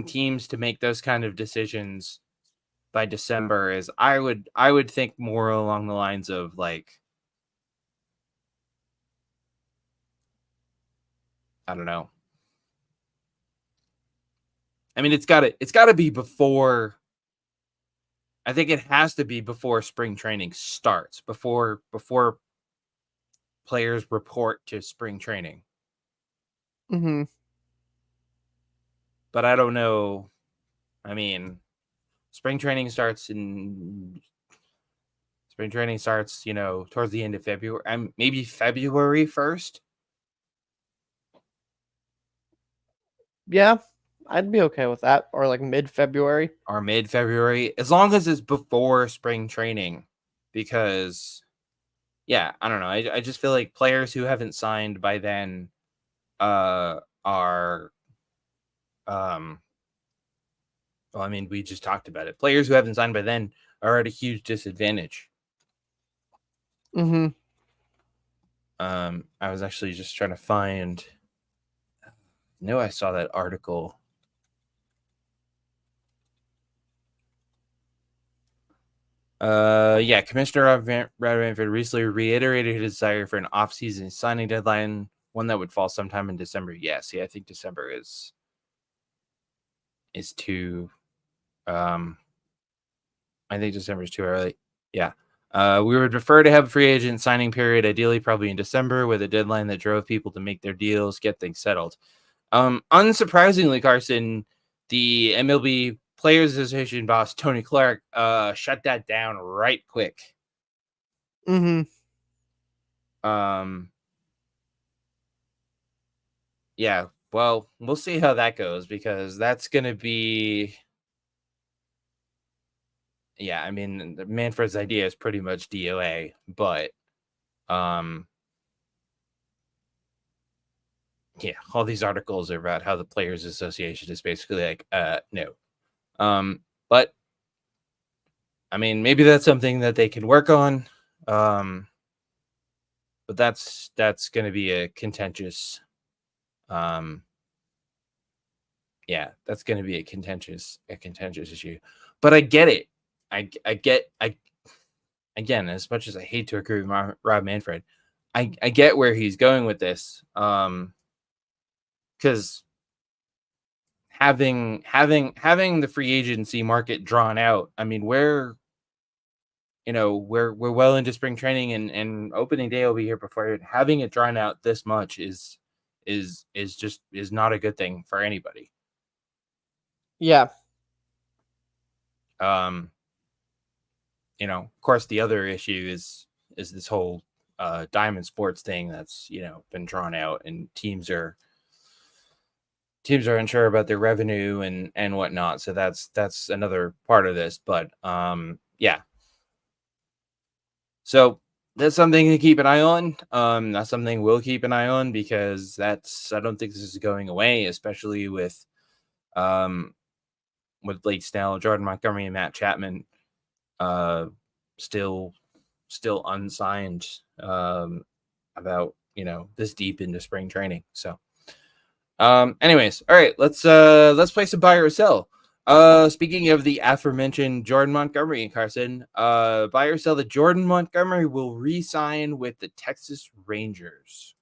teams to make those kind of decisions by December is, I would think more along the lines of, like, I don't know. I mean, it's got to be before. I think it has to be before spring training starts, before players report to spring training. Mm-hmm. But I don't know. I mean, spring training starts, towards the end of February, maybe February 1st. Yeah, I'd be okay with that, or like mid-February. Or mid-February, as long as it's before spring training, because, yeah, I don't know. I just feel like players who haven't signed by then are, well, I mean, we just talked about it. Players who haven't signed by then are at a huge disadvantage. Mm-hmm. I was actually just trying to find know I saw that article. Yeah, Commissioner Rob Manfred recently reiterated his desire for an off-season signing deadline, one that would fall sometime in December. Yeah, see, I think December is too. I think December is too early. Yeah. We would prefer to have a free agent signing period, ideally probably in December, with a deadline that drove people to make their deals, get things settled. Unsurprisingly, Carson, the MLB Players Association boss Tony Clark shut that down right quick. Mm-hmm. Yeah, well, we'll see how that goes, because that's going to be. Yeah, I mean, Manfred's idea is pretty much DOA, but yeah, all these articles are about how the Players Association is basically like, no. But I mean, maybe that's something that they can work on. But that's going to be a contentious. Yeah, that's going to be a contentious issue. But I get it. I again, as much as I hate to agree with Rob Manfred, I get where he's going with this. Because having the free agency market drawn out, I mean, we're well into spring training, and opening day will be here before it. Having it drawn out this much is not a good thing for anybody. Yeah. Of course, the other issue is this whole Diamond Sports thing that's been drawn out, and teams are unsure about their revenue and whatnot. So that's another part of this. But yeah. So that's something to keep an eye on. That's something we'll keep an eye on, because I don't think this is going away, especially with Blake Snell, Jordan Montgomery, and Matt Chapman still unsigned about this deep into spring training. So anyways, all right, let's play some buy or sell. Speaking of the aforementioned Jordan Montgomery and Carson, buy or sell that Jordan Montgomery will re-sign with the Texas Rangers.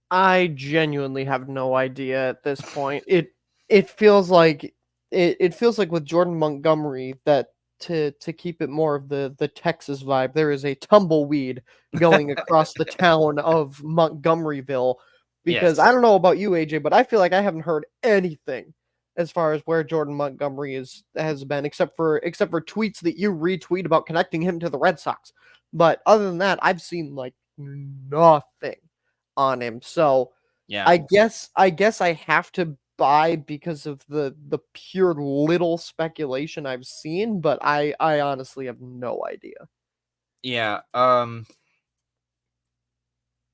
I genuinely have no idea at this point. It feels like it feels like with Jordan Montgomery that to keep it more of the Texas vibe, there is a tumbleweed going across the town of Montgomeryville, because Yes. I don't know about you, AJ, but I feel like I haven't heard anything as far as where Jordan Montgomery has been, except for tweets that you retweet about connecting him to the Red Sox. But other than that, I've seen like nothing on him. So Yeah. I guess I have to buy because of the pure little speculation I've seen, but I honestly have no idea. Yeah.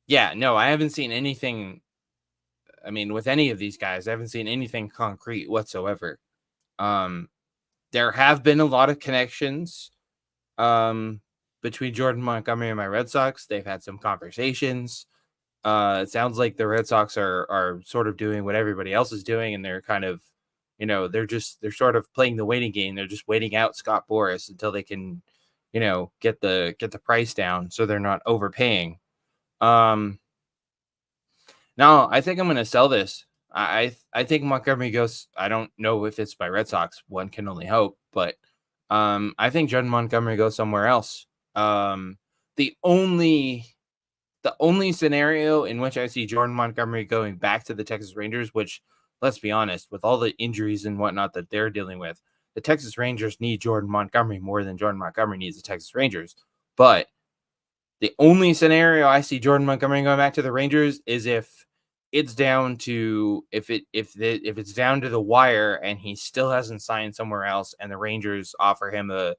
Yeah, no, I haven't seen anything. I mean, with any of these guys, I haven't seen anything concrete whatsoever. There have been a lot of connections between Jordan Montgomery and my Red Sox. They've had some conversations. It sounds like the Red Sox are sort of doing what everybody else is doing, and they're kind of, they're sort of playing the waiting game. They're just waiting out Scott Boras until they can, get the price down so they're not overpaying. No, I think I'm going to sell this. I think Montgomery goes. I don't know if it's by Red Sox. One can only hope, but I think Jordan Montgomery goes somewhere else. The only scenario in which I see Jordan Montgomery going back to the Texas Rangers, which, let's be honest, with all the injuries and whatnot that they're dealing with, the Texas Rangers need Jordan Montgomery more than Jordan Montgomery needs the Texas Rangers. But the only scenario I see Jordan Montgomery going back to the Rangers is if it's down to if it's down to the wire and he still hasn't signed somewhere else, and the Rangers offer him a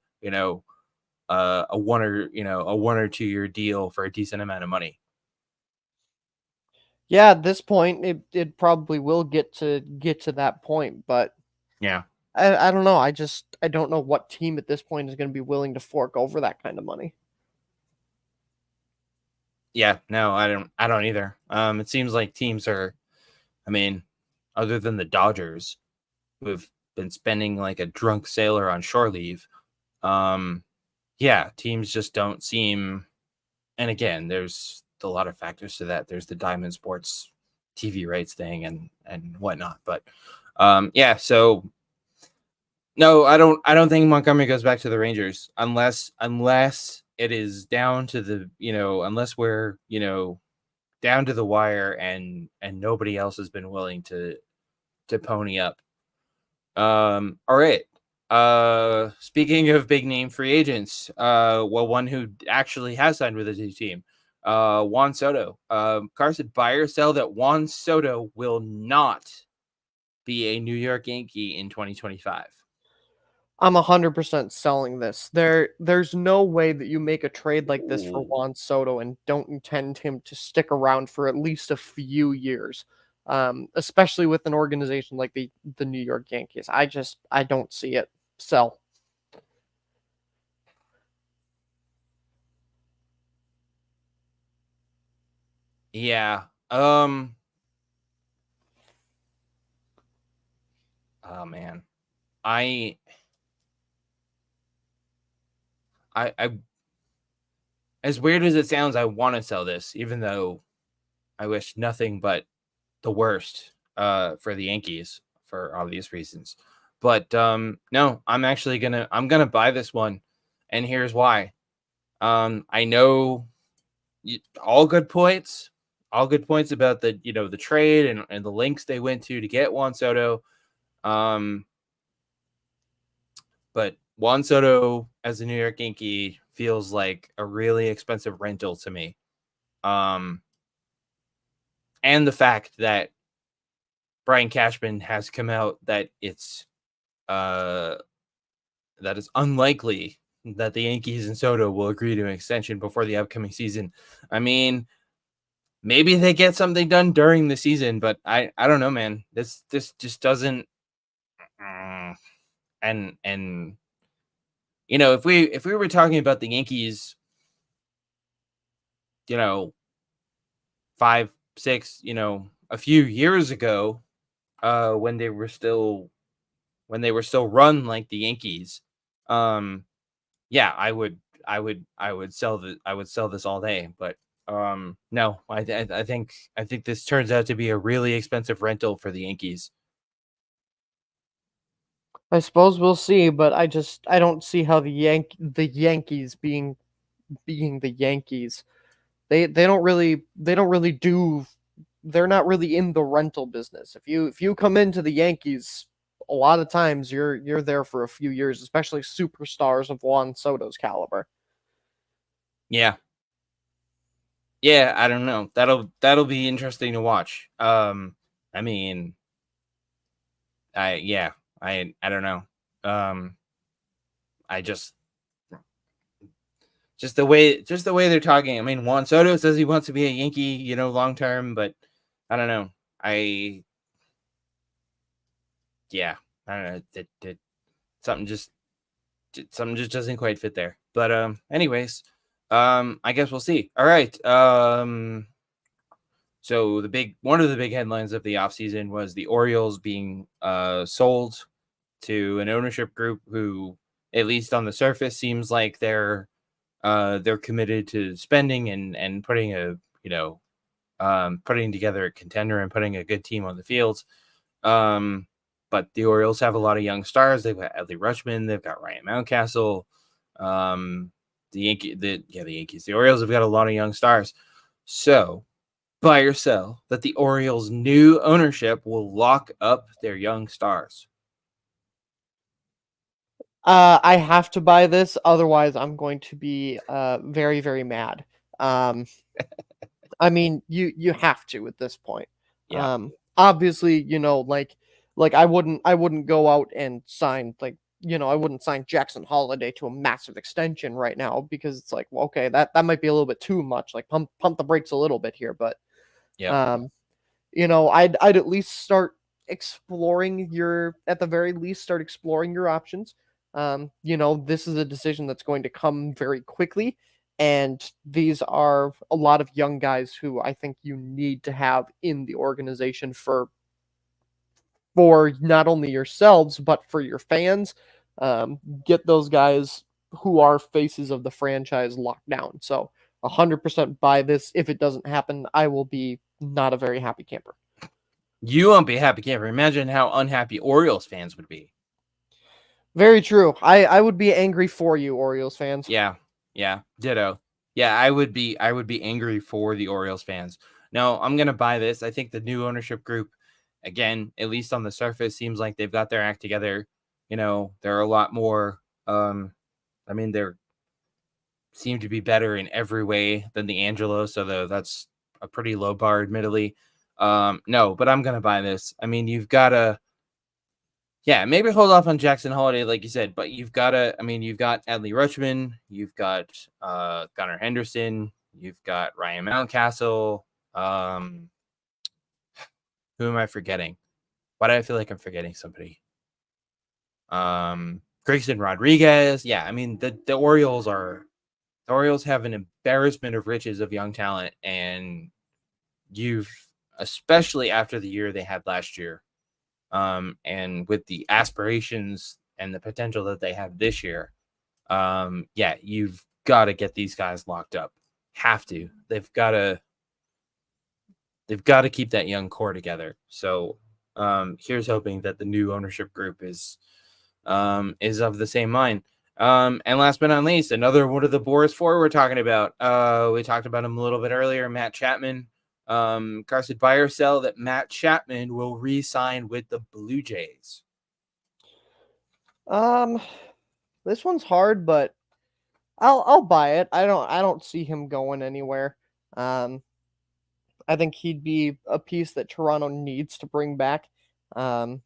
1 or 2 year deal for a decent amount of money. Yeah, at this point, it probably will get to that point, but Yeah. I don't know. I don't know what team at this point is going to be willing to fork over that kind of money. Yeah, no, I don't either. It seems like teams are I mean, other than the Dodgers, who've been spending like a drunk sailor on shore leave, yeah, teams just don't seem. And again, there's a lot of factors to that. There's the Diamond Sports TV rights thing and whatnot. But yeah, so no, I don't think Montgomery goes back to the Rangers unless it is down to the unless we're down to the wire and nobody else has been willing to pony up. All right. Speaking of big name free agents, well, one who actually has signed with a new team, Juan Soto. Carson, buy or sell that Juan Soto will not be a New York Yankee in 2025. I'm 100% selling this. There's no way that you make a trade like this for Ooh. Juan Soto and don't intend him to stick around for at least a few years, especially with an organization like the New York Yankees. I don't see it. Sell. Yeah. Oh man. I I as weird as it sounds, I want to sell this, even though I wish nothing but the worst for the Yankees for obvious reasons. But no, I'm gonna buy this one, and here's why. I know all good points, about the the trade and the links they went to get Juan Soto. Um, but Juan Soto as a New York Yankee feels like a really expensive rental to me. Um, and the fact that Brian Cashman has come out that uh that it's unlikely that the Yankees and Soto will agree to an extension before the upcoming season. I mean, maybe they get something done during the season, but I don't know, man. This just doesn't. And if we were talking about the Yankees, 5, 6, a few years ago, when they were still run like the Yankees, yeah, I would sell this all day. But no, I think this turns out to be a really expensive rental for the Yankees. I suppose we'll see, but I don't see how the Yankees being the Yankees. They don't really do they're not really in the rental business. If you come into the Yankees, a lot of times you're there for a few years, especially superstars of Juan Soto's caliber. Yeah, yeah, I don't know. That'll be interesting to watch. I mean, I don't know. Um, I just the way they're talking. I mean, Juan Soto says he wants to be a Yankee, long term, but I don't know. Yeah, I don't know. Something just something just doesn't quite fit there. But anyways, I guess we'll see. All right. So one of the big headlines of the offseason was the Orioles being sold to an ownership group who, at least on the surface, seems like they're committed to spending and putting putting together a contender and putting a good team on the field. But the Orioles have a lot of young stars. They've got Adley Rutschman. They've got Ryan Mountcastle. The Yankees. The Orioles have got a lot of young stars. So, buy or sell that the Orioles' new ownership will lock up their young stars. I have to buy this, otherwise I'm going to be very very mad. Um, I mean, you have to at this point. Yeah. Obviously, like I wouldn't go out and sign I wouldn't sign Jackson Holiday to a massive extension right now because it's like, well, okay, that might be a little bit too much. Like pump the brakes a little bit here, but Yep. um, I'd at least start exploring your at the very least start exploring your options. This is a decision that's going to come very quickly, And these are a lot of young guys who I think you need to have in the organization for not only yourselves but for your fans. Get those guys who are faces of the franchise locked down. So 100% buy this. If it doesn't happen, I will be not a very happy camper. You won't be a happy camper. Imagine how unhappy Orioles fans would be. Very true. I would be angry for you, Orioles fans. Yeah, ditto. Yeah, I would be angry for the Orioles fans. No, I'm gonna buy this. I think the new ownership group, again, at least on the surface, seems like they've got their act together. They're a lot more. They're seem to be better in every way than the Angelos, although that's a pretty low bar, admittedly. No, but I'm gonna buy this. I mean, you've gotta. Yeah, maybe hold off on Jackson Holiday, like you said, but you've got Adley Rutschman, you've got Gunnar Henderson, you've got Ryan Mountcastle. Who am I forgetting? Why do I feel like I'm forgetting somebody? Grayson Rodriguez. Yeah, I mean the Orioles have an embarrassment of riches of young talent, and you've, especially after the year they had last year. And with the aspirations and the potential that they have this year, you've got to get these guys locked up. Have to. They've got to keep that young core together. So here's hoping that the new ownership group is of the same mind. And last but not least, another one of the Boras Four we're talking about. We talked about him a little bit earlier, Matt Chapman. Carson, buy or sell that Matt Chapman will re-sign with the Blue Jays? This one's hard, but I'll buy it. I don't see him going anywhere. I think he'd be a piece that Toronto needs to bring back. Yep.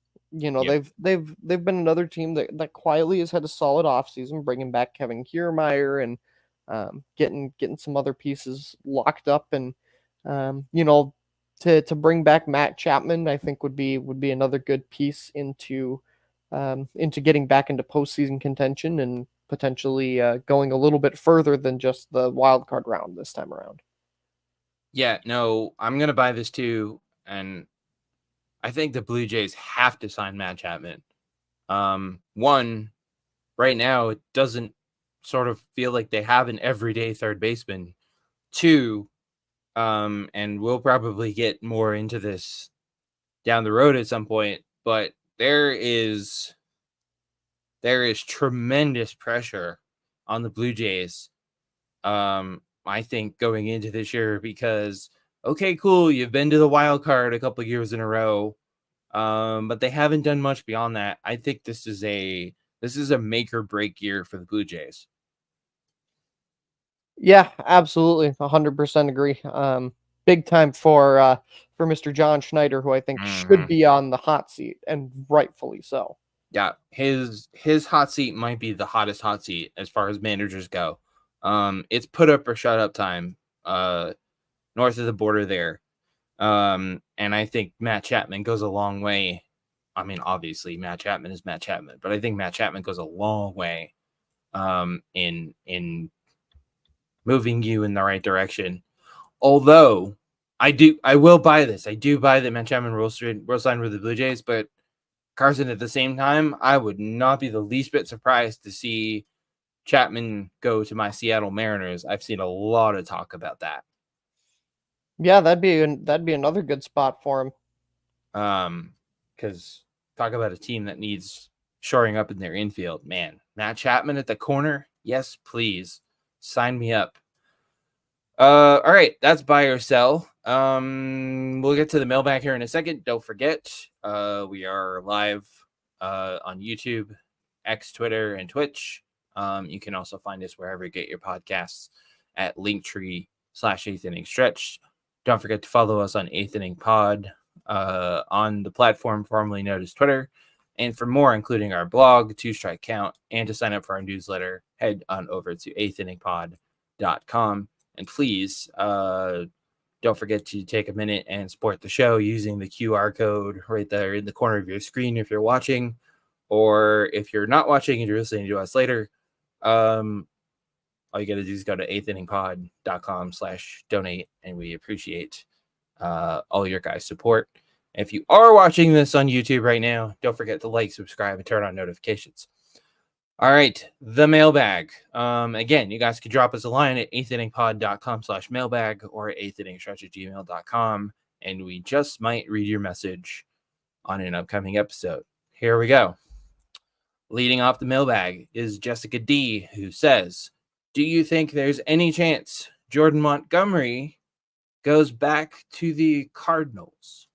They've been another team that quietly has had a solid offseason, bringing back Kevin Kiermaier and getting some other pieces locked up, and to bring back Matt Chapman, I think would be another good piece into getting back into postseason contention and potentially going a little bit further than just the wild card round this time around. Yeah, no, I'm gonna buy this too, and I think the Blue Jays have to sign Matt Chapman. One, right now it doesn't sort of feel like they have an everyday third baseman. Two, and we'll probably get more into this down the road at some point, but there is tremendous pressure on the Blue Jays. I think going into this year, because okay, cool, you've been to the wild card a couple of years in a row, but they haven't done much beyond that. I think this is a make or break year for the Blue Jays. Yeah, absolutely, 100% agree. Big time for Mr. John Schneider, who I think should be on the hot seat, and rightfully so. Yeah, his hot seat might be the hottest hot seat as far as managers go. It's put up or shut up time north of the border there. And I think Matt Chapman goes a long way. I mean, obviously Matt Chapman is Matt Chapman, but I think Matt Chapman goes a long way in moving you in the right direction. Although I will buy this. I do buy that Matt Chapman will sign with the Blue Jays, but Carson, at the same time, I would not be the least bit surprised to see Chapman go to my Seattle Mariners. I've seen a lot of talk about that. Yeah, that'd be another good spot for him. Because talk about a team that needs shoring up in their infield. Man, Matt Chapman at the corner. Yes, please sign me up. All right, that's buy or sell. We'll get to the mailbag here in a second. Don't forget, we are live on YouTube, X, Twitter, and Twitch. You can also find us wherever you get your podcasts at Linktree/8th Inning Stretch. Don't forget to follow us on 8th Inning Pod on the platform formerly known as Twitter. And for more, including our blog, 2 Strike Count, and to sign up for our newsletter, head on over to 8thinningpod.com. And please don't forget to take a minute and support the show using the QR code right there in the corner of your screen if you're watching, or if you're not watching and you're listening to us later. all you got to do is go to eighth-inningpod.com/donate, and we appreciate all your guys' support. If you are watching this on YouTube right now, don't forget to like, subscribe, and turn on notifications. All right, the mailbag. Again, you guys can drop us a line at eighth-inningpod.com/mailbag or eighth-inningstretch@gmail.com, and we just might read your message on an upcoming episode. Here we go. Leading off the mailbag is Jessica D, who says, do you think there's any chance Jordan Montgomery goes back to the Cardinals?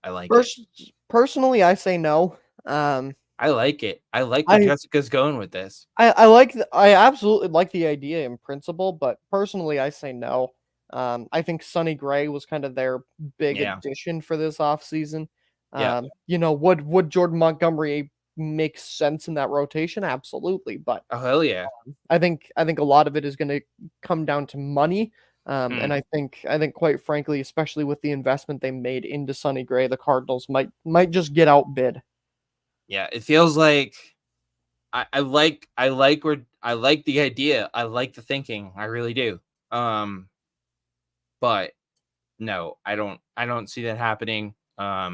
I like it. Personally, I say no. I like it. I like where Jessica's going with this. I absolutely like the idea in principle, but personally, I say no. I think Sonny Gray was kind of their big addition for this offseason. Would Jordan Montgomery make sense in that rotation? Absolutely, but oh hell yeah, I think a lot of it is going to come down to money. And I think quite frankly, especially with the investment they made into Sonny Gray, the Cardinals might just get outbid. Yeah, it feels like I like the idea. I like the thinking. I really do. But no, I don't see that happening. I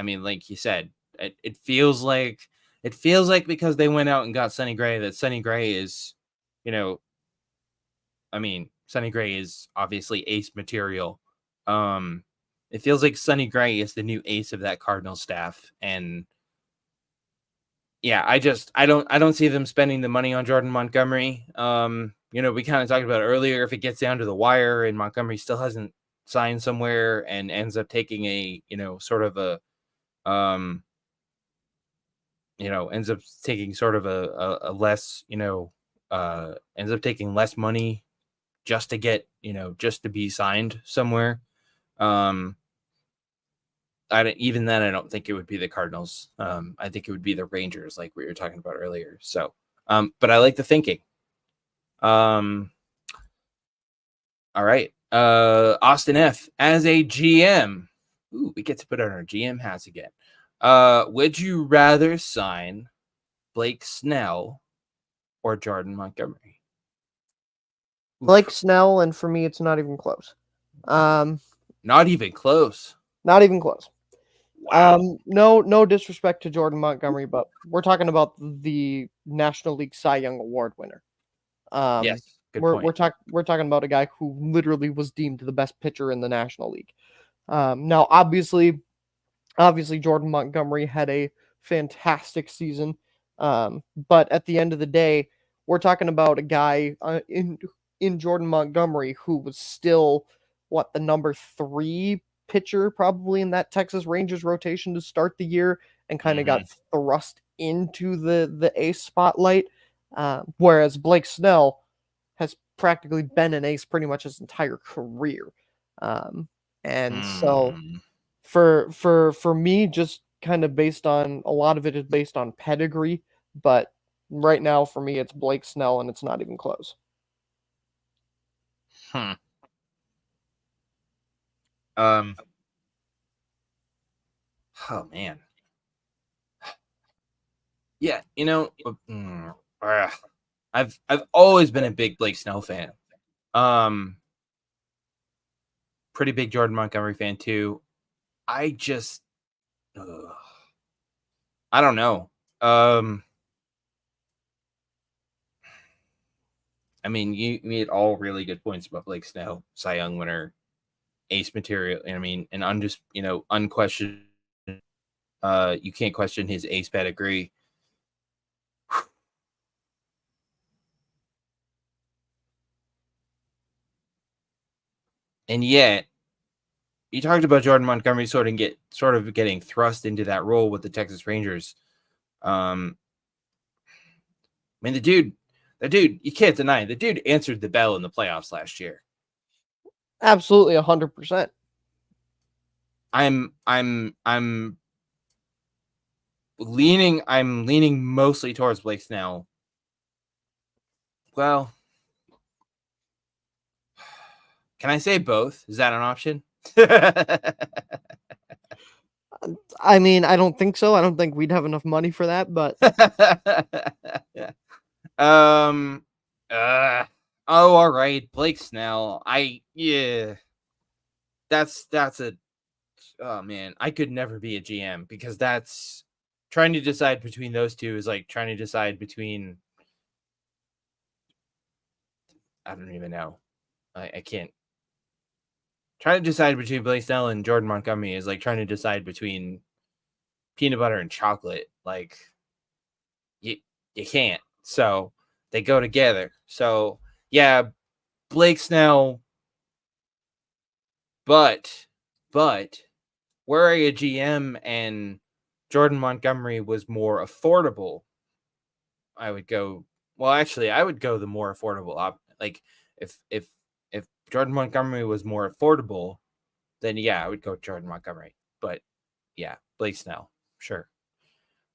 mean, like you said, it feels like because they went out and got Sonny Gray, that Sonny Gray is, I mean, Sonny Gray is obviously ace material. It feels like Sonny Gray is the new ace of that Cardinals staff, and yeah, I don't see them spending the money on Jordan Montgomery. We kind of talked about earlier, if it gets down to the wire and Montgomery still hasn't signed somewhere and ends up taking a less, ends up taking less money just to get, just to be signed somewhere. I don't think it would be the Cardinals. I think it would be the Rangers, like we were talking about earlier. So, but I like the thinking. All right. Austin F, as a GM. Ooh, we get to put on our GM hats again. Would you rather sign Blake Snell or Jordan Montgomery? Blake Snell, and for me, it's not even close. Not even close. Not even close. Wow. No disrespect to Jordan Montgomery, but we're talking about the National League Cy Young Award winner. Yes, good point. We're talking about a guy who literally was deemed the best pitcher in the National League. Now, obviously, Jordan Montgomery had a fantastic season, but at the end of the day, we're talking about a guy in Jordan Montgomery who was still the number 3 pitcher probably in that Texas Rangers rotation to start the year, and kind of got thrust into the ace spotlight, whereas Blake Snell has practically been an ace pretty much his entire career. And so for me, just kind of based on a lot of it is based on pedigree, but right now for me it's Blake Snell, and it's not even close. Oh man. Yeah, I've always been a big Blake Snell fan. Pretty big Jordan Montgomery fan too. I just I don't know. I mean, you made all really good points about Blake Snell, Cy Young winner, ace material. I mean, and unquestioned. You can't question his ace pedigree. And yet, you talked about Jordan Montgomery sort of getting thrust into that role with the Texas Rangers. I mean, the dude, you can't deny it. The dude answered the bell in the playoffs last year. Absolutely, 100%. I'm leaning mostly towards Blake Snell. Well, can I say both? Is that an option? I mean, I don't think so. I don't think we'd have enough money for that, but yeah. Um. Oh, all right. Blake Snell. Yeah. That's a. Oh man, I could never be a GM because that's trying to decide between those two is like trying to decide between. I don't even know. I can't. Trying to decide between Blake Snell and Jordan Montgomery is like trying to decide between peanut butter and chocolate. Like you you can't. So they go together. So yeah, Blake Snell, but were a GM and Jordan Montgomery was more affordable, I would go. Well, actually, I would go the more affordable like if Jordan Montgomery was more affordable, then yeah, I would go Jordan Montgomery. But yeah, Blake Snell, sure.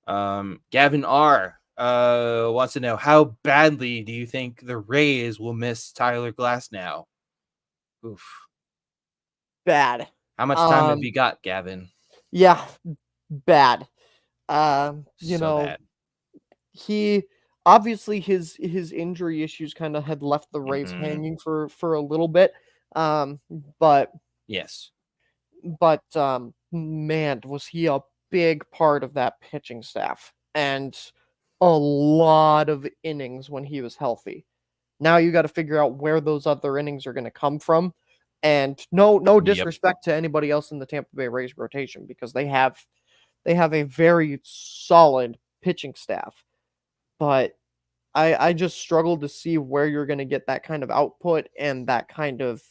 Gavin R wants to know how badly do you think the Rays will miss Tyler Glass now? Oof. Bad. How much time have you got, Gavin? Yeah, bad. You So know, bad. he obviously his injury issues kind of had left the Rays Mm-hmm. hanging for a little bit. But Yes. Man, was he a big part of that pitching staff and a lot of innings when he was healthy. Now you got to figure out where those other innings are going to come from. And no Yep. disrespect to anybody else in the Tampa Bay Rays rotation because they have a very solid pitching staff. But I just struggle to see where you're going to get that kind of output and that kind of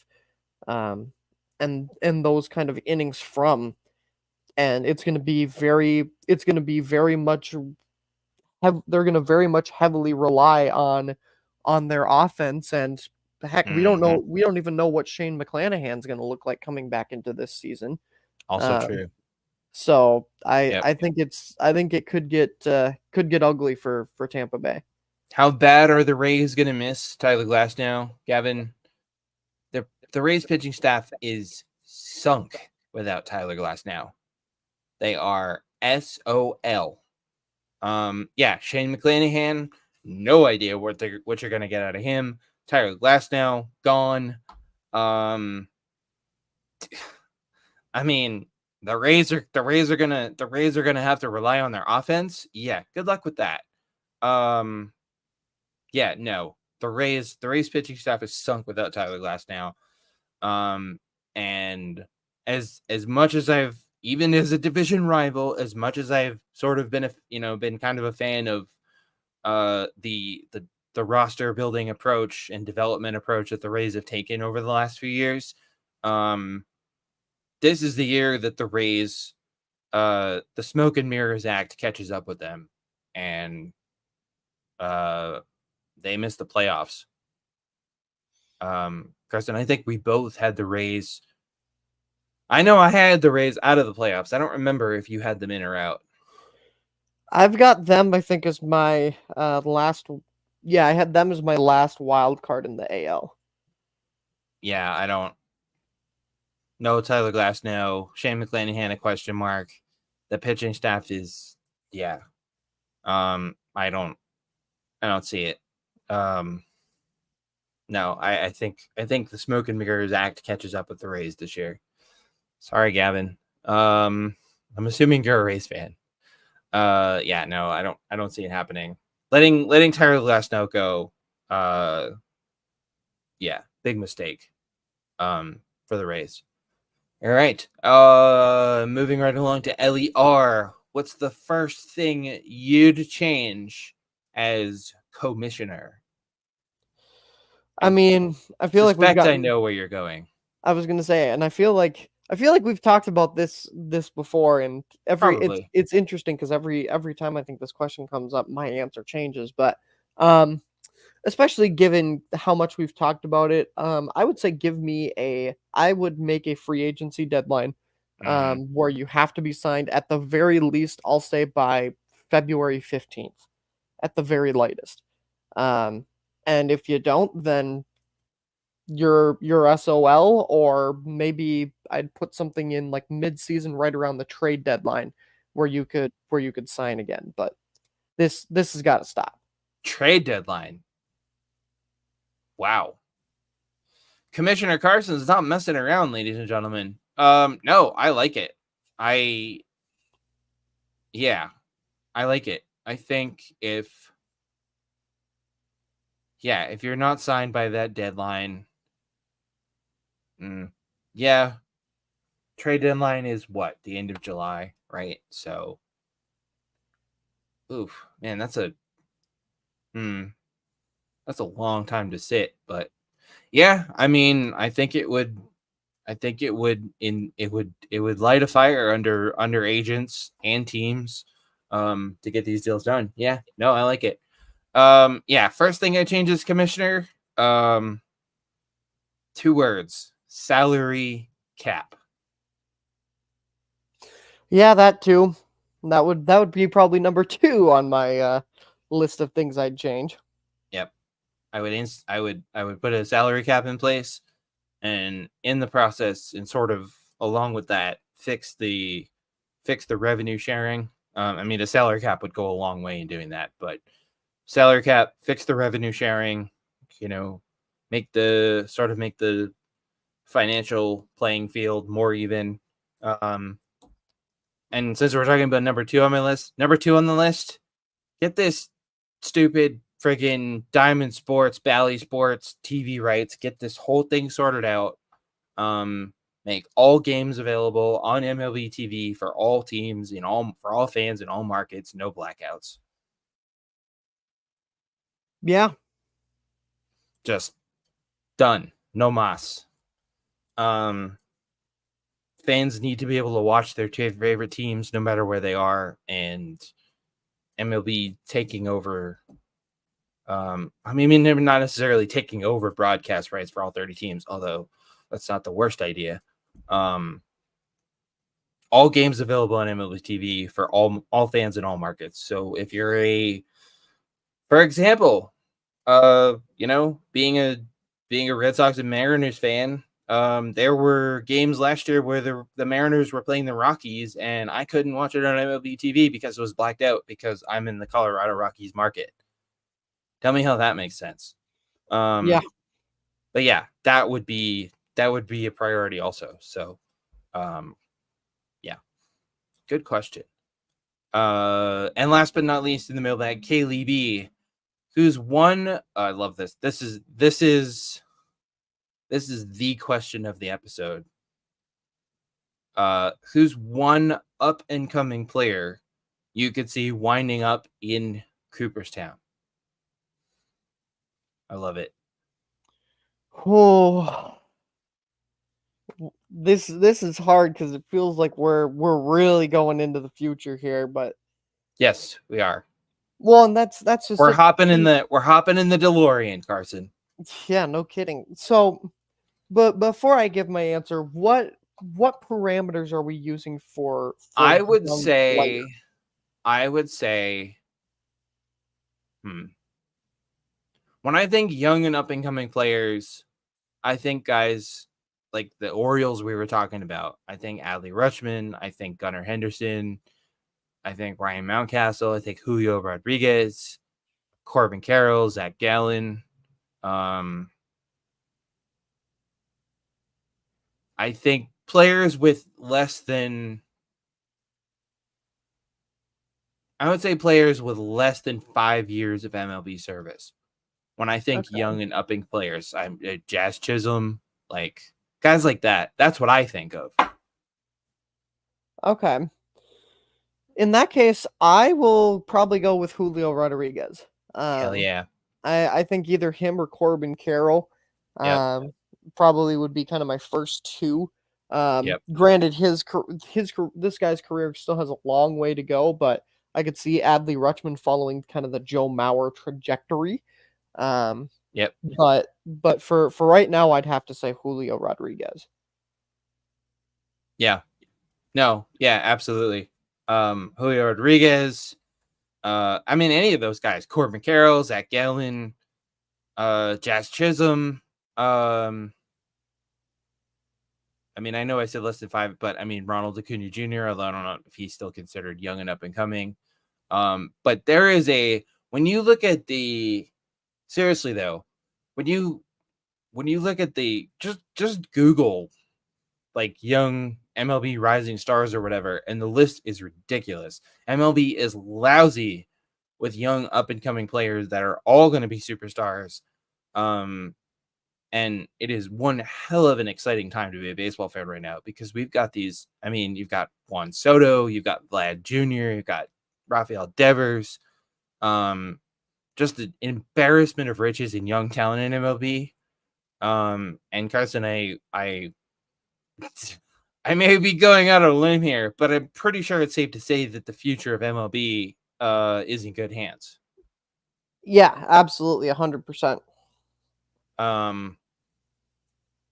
um and those kind of innings from. And it's going to be very much they're going to very much heavily rely on their offense. And heck, Mm-hmm. we don't even know what Shane McClanahan's going to look like coming back into this season. Also um, true. so Yep. I think it could get ugly for Tampa Bay. How bad are the Rays going to miss Tyler Glass now, Gavin? The Rays pitching staff is sunk without Tyler Glass now. They are SOL. Yeah, Shane McClanahan, no idea what you're gonna get out of him. Tyler Glass now gone. Um, I mean, the Rays are gonna have to rely on their offense. Yeah, good luck with that. Yeah, no, the Rays pitching staff is sunk without Tyler Glass now. And as much as I've even as a division rival, as much as I've sort of been kind of a fan of the roster building approach and development approach that the Rays have taken over the last few years. This is the year that the Rays, the Smoke and Mirrors Act catches up with them, and they miss the playoffs. Carson, I think we both had the Rays. I know I had the Rays out of the playoffs. I don't remember if you had them in or out. I've got them, I think, as my last. Yeah, I had them as my last wild card in the AL. Yeah, I don't. No Tyler Glass, no Shane McClanahan, a question mark. The pitching staff is, yeah. I don't see it. No, I think the Smoke and Mirrors Act catches up with the Rays this year. Sorry, Gavin. I'm assuming you're a Rays fan. Yeah, no, I don't see it happening. Letting Tyler Glasnow go, yeah, big mistake. For the Rays. All right. Moving right along to LER. What's the first thing you'd change as commissioner? I mean, I feel like we've Suspect I gotten. know where you're going. I was gonna say, and I feel like we've talked about this before, and Probably. it's interesting because every time I think this question comes up, my answer changes. But um, especially given how much we've talked about it, I would say I would make a free agency deadline, Mm-hmm. where you have to be signed at the very least. I'll say by February 15th, at the very latest. Um, and if you don't, then you're SOL, or maybe I'd put something in like mid-season right around the trade deadline where you could sign again. But this has got to stop. Trade deadline. Wow. Commissioner Carson's not messing around, ladies and gentlemen. No, I like it. I like it. I think if you're not signed by that deadline, trade deadline is what? The end of July, right? So, oof, man, that's a long time to sit, but yeah, I mean, I think it would light a fire under agents and teams to get these deals done. Yeah, no, I like it. First thing I change is commissioner. 2 words: salary cap. Yeah, that too. That would be probably number 2 on my list of things I'd change. Yep. I would put a salary cap in place, and in the process, and sort of along with that, fix the revenue sharing. I mean, a salary cap would go a long way in doing that, but salary cap, fix the revenue sharing, make the financial playing field more even. And since we're talking about number 2 on the list, get this stupid friggin' Diamond Sports, Bally Sports TV rights. Get this whole thing sorted out. Make all games available on MLB TV for all teams for all fans in all markets. No blackouts. Yeah. Just done. No mas. Fans need to be able to watch their favorite teams no matter where they are, and MLB taking over. I mean, they're not necessarily taking over broadcast rights for all 30 teams, although that's not the worst idea. All games available on MLB TV for all fans in all markets. So if you're for example, being a Red Sox and Mariners fan, there were games last year where the Mariners were playing the Rockies, and I couldn't watch it on MLB TV because it was blacked out because I'm in the Colorado Rockies market. Tell me how that makes sense. Yeah. But yeah, that would be a priority also. So, good question. And last but not least in the mailbag, Kaylee B, who's won. I love this. This is the question of the episode. Who's one up and coming player you could see winding up in Cooperstown? I love it. Oh, this is hard because it feels like we're really going into the future here, but yes, we are. Well, and that's just we're hopping in the DeLorean, Carson. Yeah, no kidding. So, but before I give my answer, what parameters are we using for I would say, when I think young and up and coming players, I think guys like the Orioles we were talking about. I think Adley Rutschman. I think Gunnar Henderson. I think Ryan Mountcastle. I think Julio Rodriguez, Corbin Carroll, Zach Gallen. I think players with less than 5 years of MLB service. When I think young and upping players, I'm Jazz Chisholm, like guys like that. That's what I think of. Okay. In that case, I will probably go with Julio Rodriguez. Hell yeah. I think either him or Corbin Carroll probably would be kind of my first 2. Granted, this guy's career still has a long way to go, but I could see Adley Rutschman following kind of the Joe Mauer trajectory. But for right now, I'd have to say Julio Rodriguez. Yeah. No. Yeah. Absolutely. Julio Rodriguez. I mean, any of those guys: Corbin Carroll, Zach Gallen, Jazz Chisholm. I mean, I know I said less than 5, but I mean Ronald Acuna Jr. Although I don't know if he's still considered young and up and coming. But there is when you look at the seriously though, when you look at the just Google like young MLB rising stars or whatever, and the list is ridiculous. MLB is lousy with young up and coming players that are all going to be superstars. And it is one hell of an exciting time to be a baseball fan right now because we've got these. I mean, you've got Juan Soto, you've got Vlad Jr., you've got Rafael Devers. Just an embarrassment of riches in young talent in MLB. And Carson, I may be going out on a limb here, but I'm pretty sure it's safe to say that the future of MLB is in good hands. Yeah, absolutely, 100%.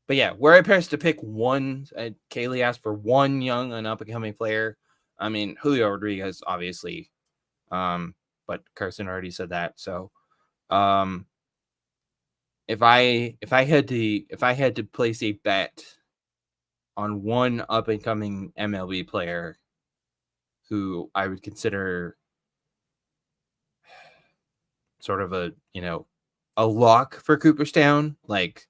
But yeah, where I pressed to pick one, Kaylee asked for one young and up and coming player. I mean, Julio Rodriguez, obviously, but Carson already said that. So, if I had to place a bet on one up and coming MLB player who I would consider sort of a lock for Cooperstown, like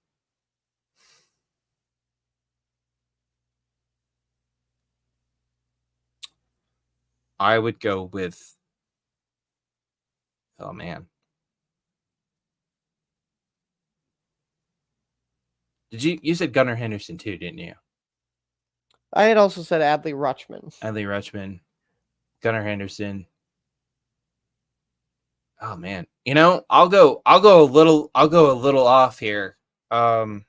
I would go with, oh man. You said Gunnar Henderson too, didn't you? I had also said Adley Rutschman. Gunnar Henderson. Oh man. I'll go a little off here. How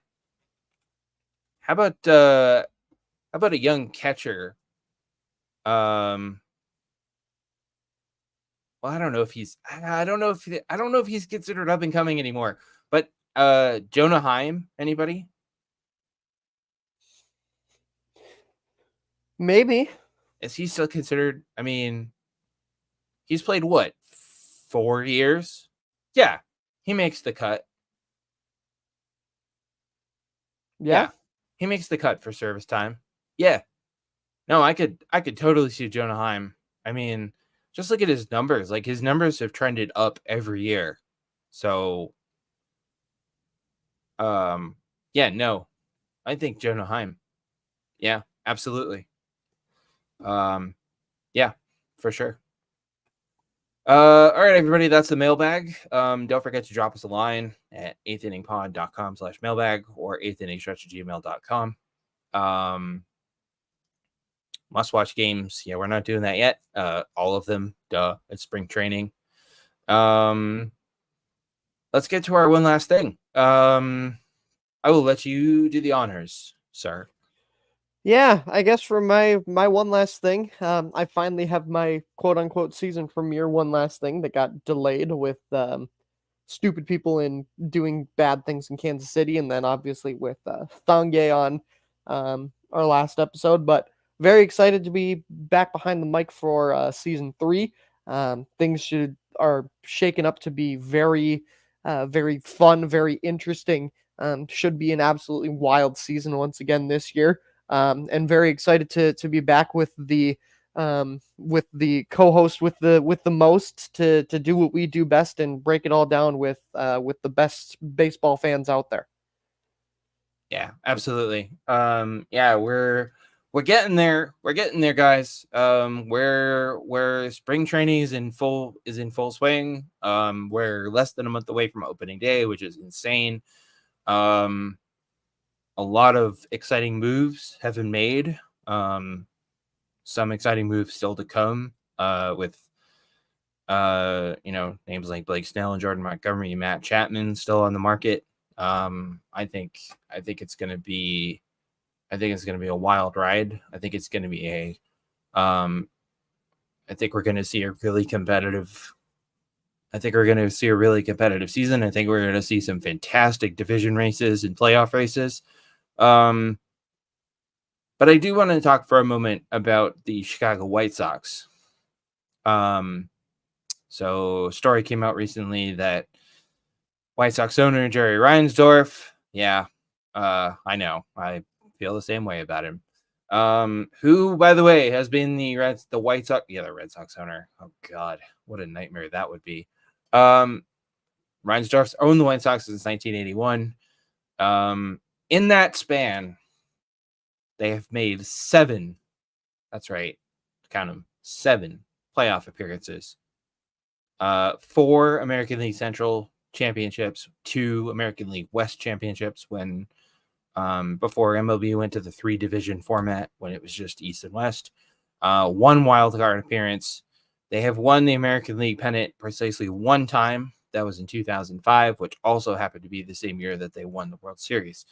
about a young catcher? Well, I don't know if he's considered up and coming anymore. But Jonah Heim, anybody? Maybe. Is he still considered? I mean, he's played what, 4 years? Yeah, he makes the cut. Yeah, he makes the cut for service time. Yeah, no, I could totally see Jonah Heim. I mean, just look at his numbers. Like his numbers have trended up every year. So, yeah, no, I think Jonah Heim. Yeah, absolutely. Yeah, for sure. All right, everybody, that's the mailbag. Don't forget to drop us a line at eighth-inningpod.com/mailbag or eighth-inning@gmail.com. Must-watch games. Yeah, we're not doing that yet. All of them. Duh. It's spring training. Let's get to our one last thing. I will let you do the honors, sir. Yeah, I guess for my one last thing, I finally have my quote unquote season premiere one last thing that got delayed with stupid people in doing bad things in Kansas City, and then obviously with Thangye on our last episode. But very excited to be back behind the mic for season 3. Things are shaken up to be very, very fun, very interesting. Should be an absolutely wild season once again this year. And very excited to be back with the co-host with the most to do what we do best and break it all down with the best baseball fans out there. Yeah, absolutely. Yeah, we're getting there. We're getting there, guys. Where spring training is in full swing. We're less than a month away from opening day, which is insane. A lot of exciting moves have been made. Some exciting moves still to come. With names like Blake Snell and Jordan Montgomery and Matt Chapman still on the market. I think it's going to be a wild ride. I think it's going to be I think we're going to see a really competitive season. I think we're going to see some fantastic division races and playoff races. But I do want to talk for a moment about the Chicago White Sox. So a story came out recently that White Sox owner Jerry Reinsdorf, I know, I feel the same way about him. Who, by the way, has been the Red Sox owner. Oh God, what a nightmare that would be. Reinsdorf's owned the White Sox since 1981. In that span, they have made 7. That's right. Count them. 7 playoff appearances. 4 American League Central championships, 2 American League West championships when before MLB went to the 3-division format when it was just East and West. 1 wild card appearance. They have won the American League pennant precisely 1 time. That was in 2005, which also happened to be the same year that they won the World Series.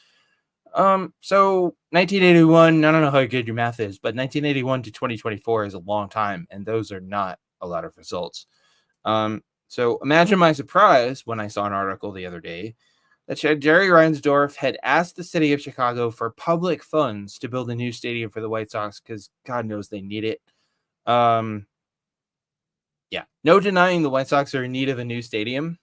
So 1981, I don't know how good your math is, but 1981 to 2024 is a long time, and those are not a lot of results. So imagine my surprise when I saw an article the other day that said Jerry Reinsdorf had asked the city of Chicago for public funds to build a new stadium for the White Sox because God knows they need it. Yeah, no denying the White Sox are in need of a new stadium.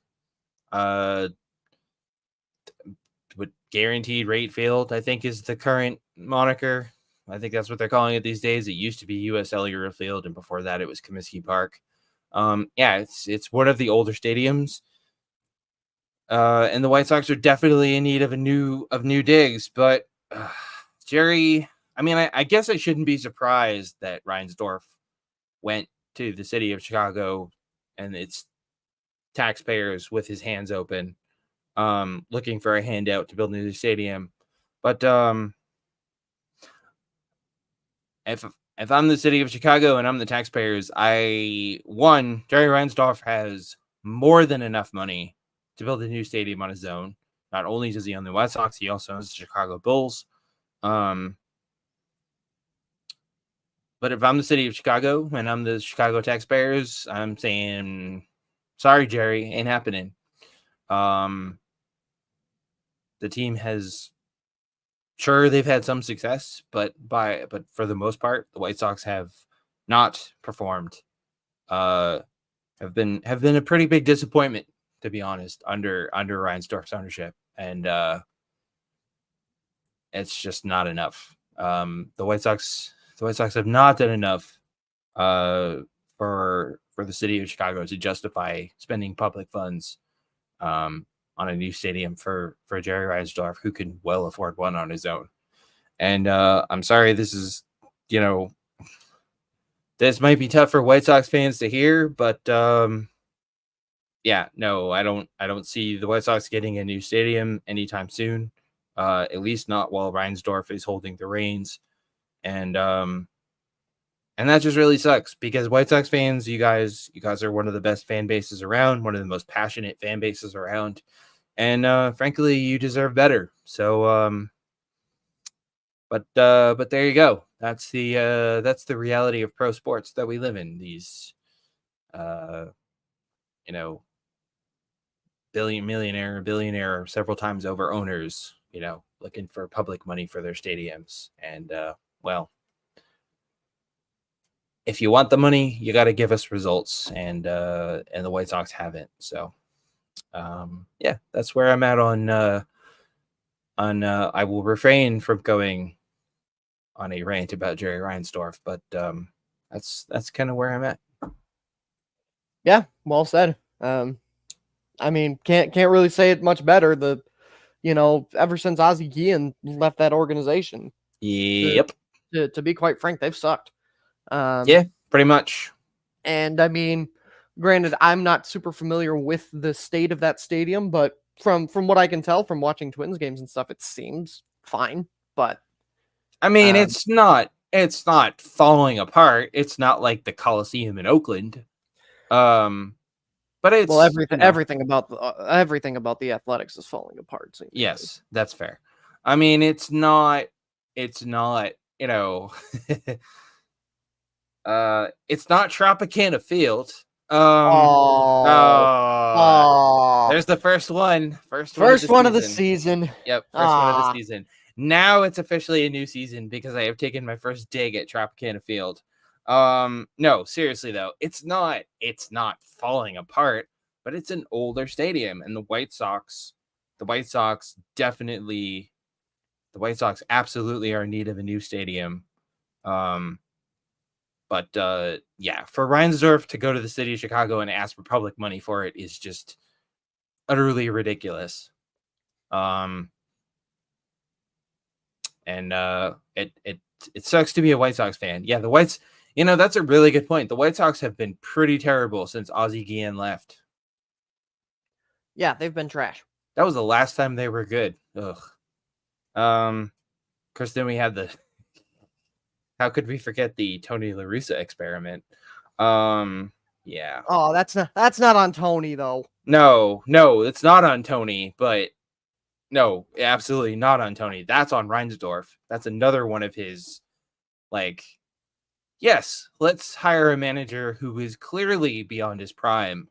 With guaranteed rate field, I think is the current moniker. I think that's what they're calling it these days. It used to be U.S. Cellular Field, and before that, it was Comiskey Park. Yeah, it's one of the older stadiums. And the White Sox are definitely in need of new digs. But Jerry, I mean, I guess I shouldn't be surprised that Reinsdorf went to the city of Chicago and its taxpayers with his hands open, looking for a handout to build a new stadium. But if I'm the city of Chicago and I'm the taxpayers, Jerry Reinsdorf has more than enough money to build a new stadium on his own. Not only does he own the White Sox, he also owns the Chicago Bulls. But if I'm the city of Chicago and I'm the Chicago taxpayers, I'm saying, sorry, Jerry, ain't happening. The team has, sure, they've had some success, but for the most part, the White Sox have not performed. Have been a pretty big disappointment, to be honest, under Reinsdorf's ownership, and it's just not enough. The White Sox have not done enough for the city of Chicago to justify spending public funds on a new stadium for Jerry Reinsdorf, who can well afford one on his own. And I'm sorry, this is, this might be tough for White Sox fans to hear, but yeah, no, I don't see the White Sox getting a new stadium anytime soon. At least not while Reinsdorf is holding the reins. And that just really sucks because White Sox fans, you guys are one of the best fan bases around, one of the most passionate fan bases around. And frankly, you deserve better. So but there you go. That's the reality of pro sports that we live in. These billionaire several times over owners, looking for public money for their stadiums. And well, if you want the money, you got to give us results, and the White Sox haven't. So yeah, that's where I'm at on I will refrain from going on a rant about Jerry Reinsdorf, but that's kind of where I'm at. Yeah, well said. I mean, can't really say it much better. Ever since Ozzie Guillen left that organization, Yep. To be quite frank, they've sucked. Yeah, pretty much. And I mean, granted, I'm not super familiar with the state of that stadium, but from what I can tell from watching Twins games and stuff, it seems fine. But I mean, it's not falling apart. It's not like the Coliseum in Oakland. But it's everything about the Athletics is falling apart. Seemingly. Yes, that's fair. I mean, it's not it's not Tropicana Field. There's the first one. First one of the season. Yep, first one of the season. Now it's officially a new season because I have taken my first dig at Tropicana Field. No, seriously though, it's not falling apart, but it's an older stadium, and the White Sox absolutely are in need of a new stadium. But yeah, for Reinsdorf to go to the city of Chicago and ask for public money for it is just utterly ridiculous. And it sucks to be a White Sox fan. Yeah, the Whites, that's a really good point. The White Sox have been pretty terrible since Ozzie Guillen left. Yeah, they've been trash. That was the last time they were good. Ugh. Of course, then we had how could we forget the Tony La Russa experiment? Yeah. Oh, that's not on Tony though. No, it's not on Tony, but no, absolutely not on Tony. That's on Reinsdorf. That's another one of his, yes, let's hire a manager who is clearly beyond his prime,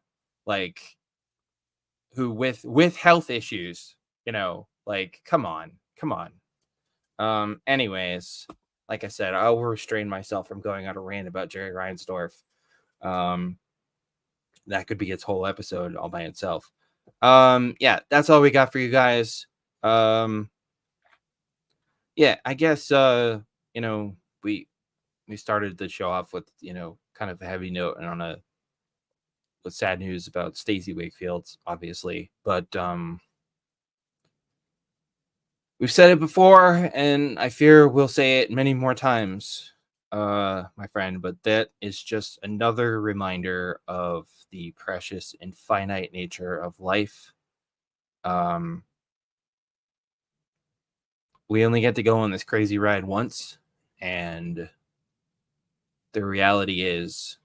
who with health issues, come on. Anyways, like I said, I'll restrain myself from going on a rant about Jerry Reinsdorf. That could be its whole episode all by itself. Yeah, that's all we got for you guys. Yeah, I guess we started the show off with kind of a heavy note and with sad news about Stacey Wakefield, obviously, but we've said it before, and I fear we'll say it many more times, my friend, but that is just another reminder of the precious and finite nature of life. We only get to go on this crazy ride once, and the reality is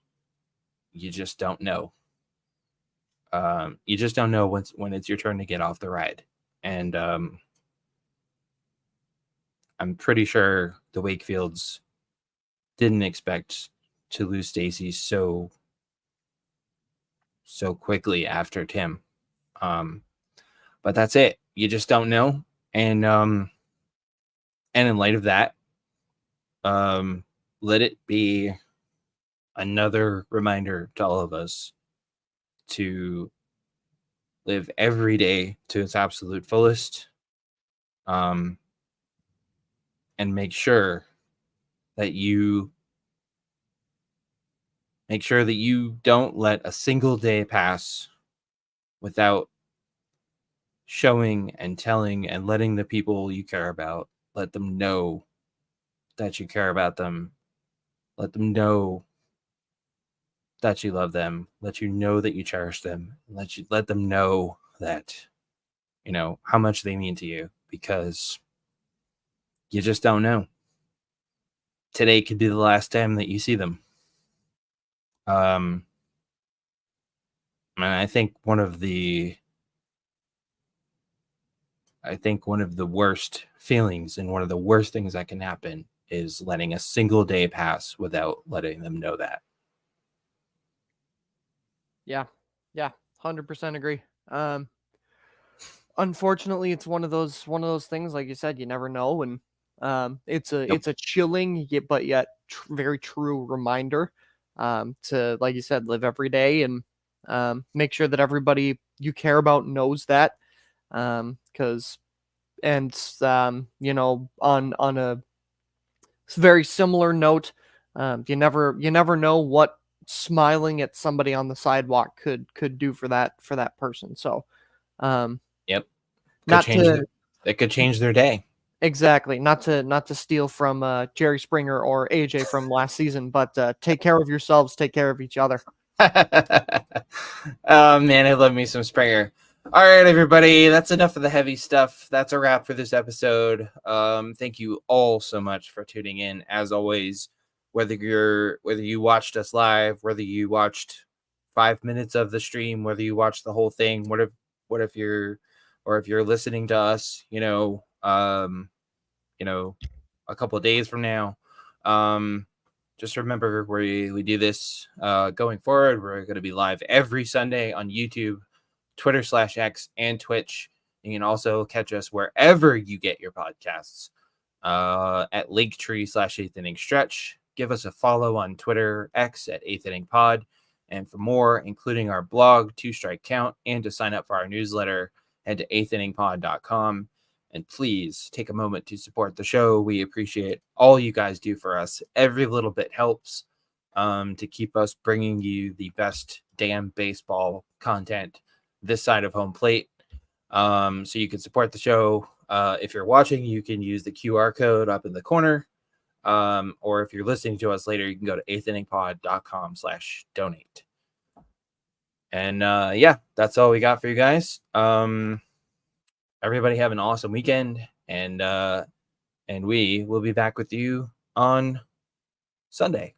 you just don't know. You just don't know when it's your turn to get off the ride. And I'm pretty sure the Wakefields didn't expect to lose Stacey so quickly after Tim. But that's it. You just don't know. And in light of that, let it be another reminder to all of us to live every day to its absolute fullest, and make sure that you don't let a single day pass without showing and telling and letting the people you care about, let them know that you care about them, let them know that you love them, let you know that you cherish them, let them know that how much they mean to you, because you just don't know. Today could be the last time that you see them. And I think one of the worst feelings and one of the worst things that can happen is letting a single day pass without letting them know that. Yeah, 100% agree. Unfortunately, it's one of those things, like you said, you never know, and it's a chilling but yet very true reminder to, like you said, live every day and make sure that everybody you care about knows that, because on a very similar note, you never know what smiling at somebody on the sidewalk could do for that person. So Yep. It could change their day. Exactly. Not to steal from Jerry Springer or AJ from last season, but take care of yourselves, take care of each other. Oh man, I love me some Springer. All right, everybody, that's enough of the heavy stuff. That's a wrap for this episode. Thank you all so much for tuning in. As always, whether you watched us live, whether you watched 5 minutes of the stream, whether you watched the whole thing, if you're listening to us, a couple of days from now, just remember we do this going forward. We're going to be live every Sunday on YouTube, Twitter/X, and Twitch. You can also catch us wherever you get your podcasts, at Linktree/8th Inning Stretch. Give us a follow on Twitter, X at 8th Inning Pod. And for more, including our blog, 2 Strike Count, and to sign up for our newsletter, head to 8thinningpod.com. And please take a moment to support the show. We appreciate all you guys do for us. Every little bit helps. to keep us bringing you the best damn baseball content this side of home plate. So you can support the show. If you're watching, you can use the QR code up in the corner. Or if you're listening to us later, you can go to eighth-inningpod.com/donate. And yeah, that's all we got for you guys. Everybody have an awesome weekend, and we will be back with you on Sunday.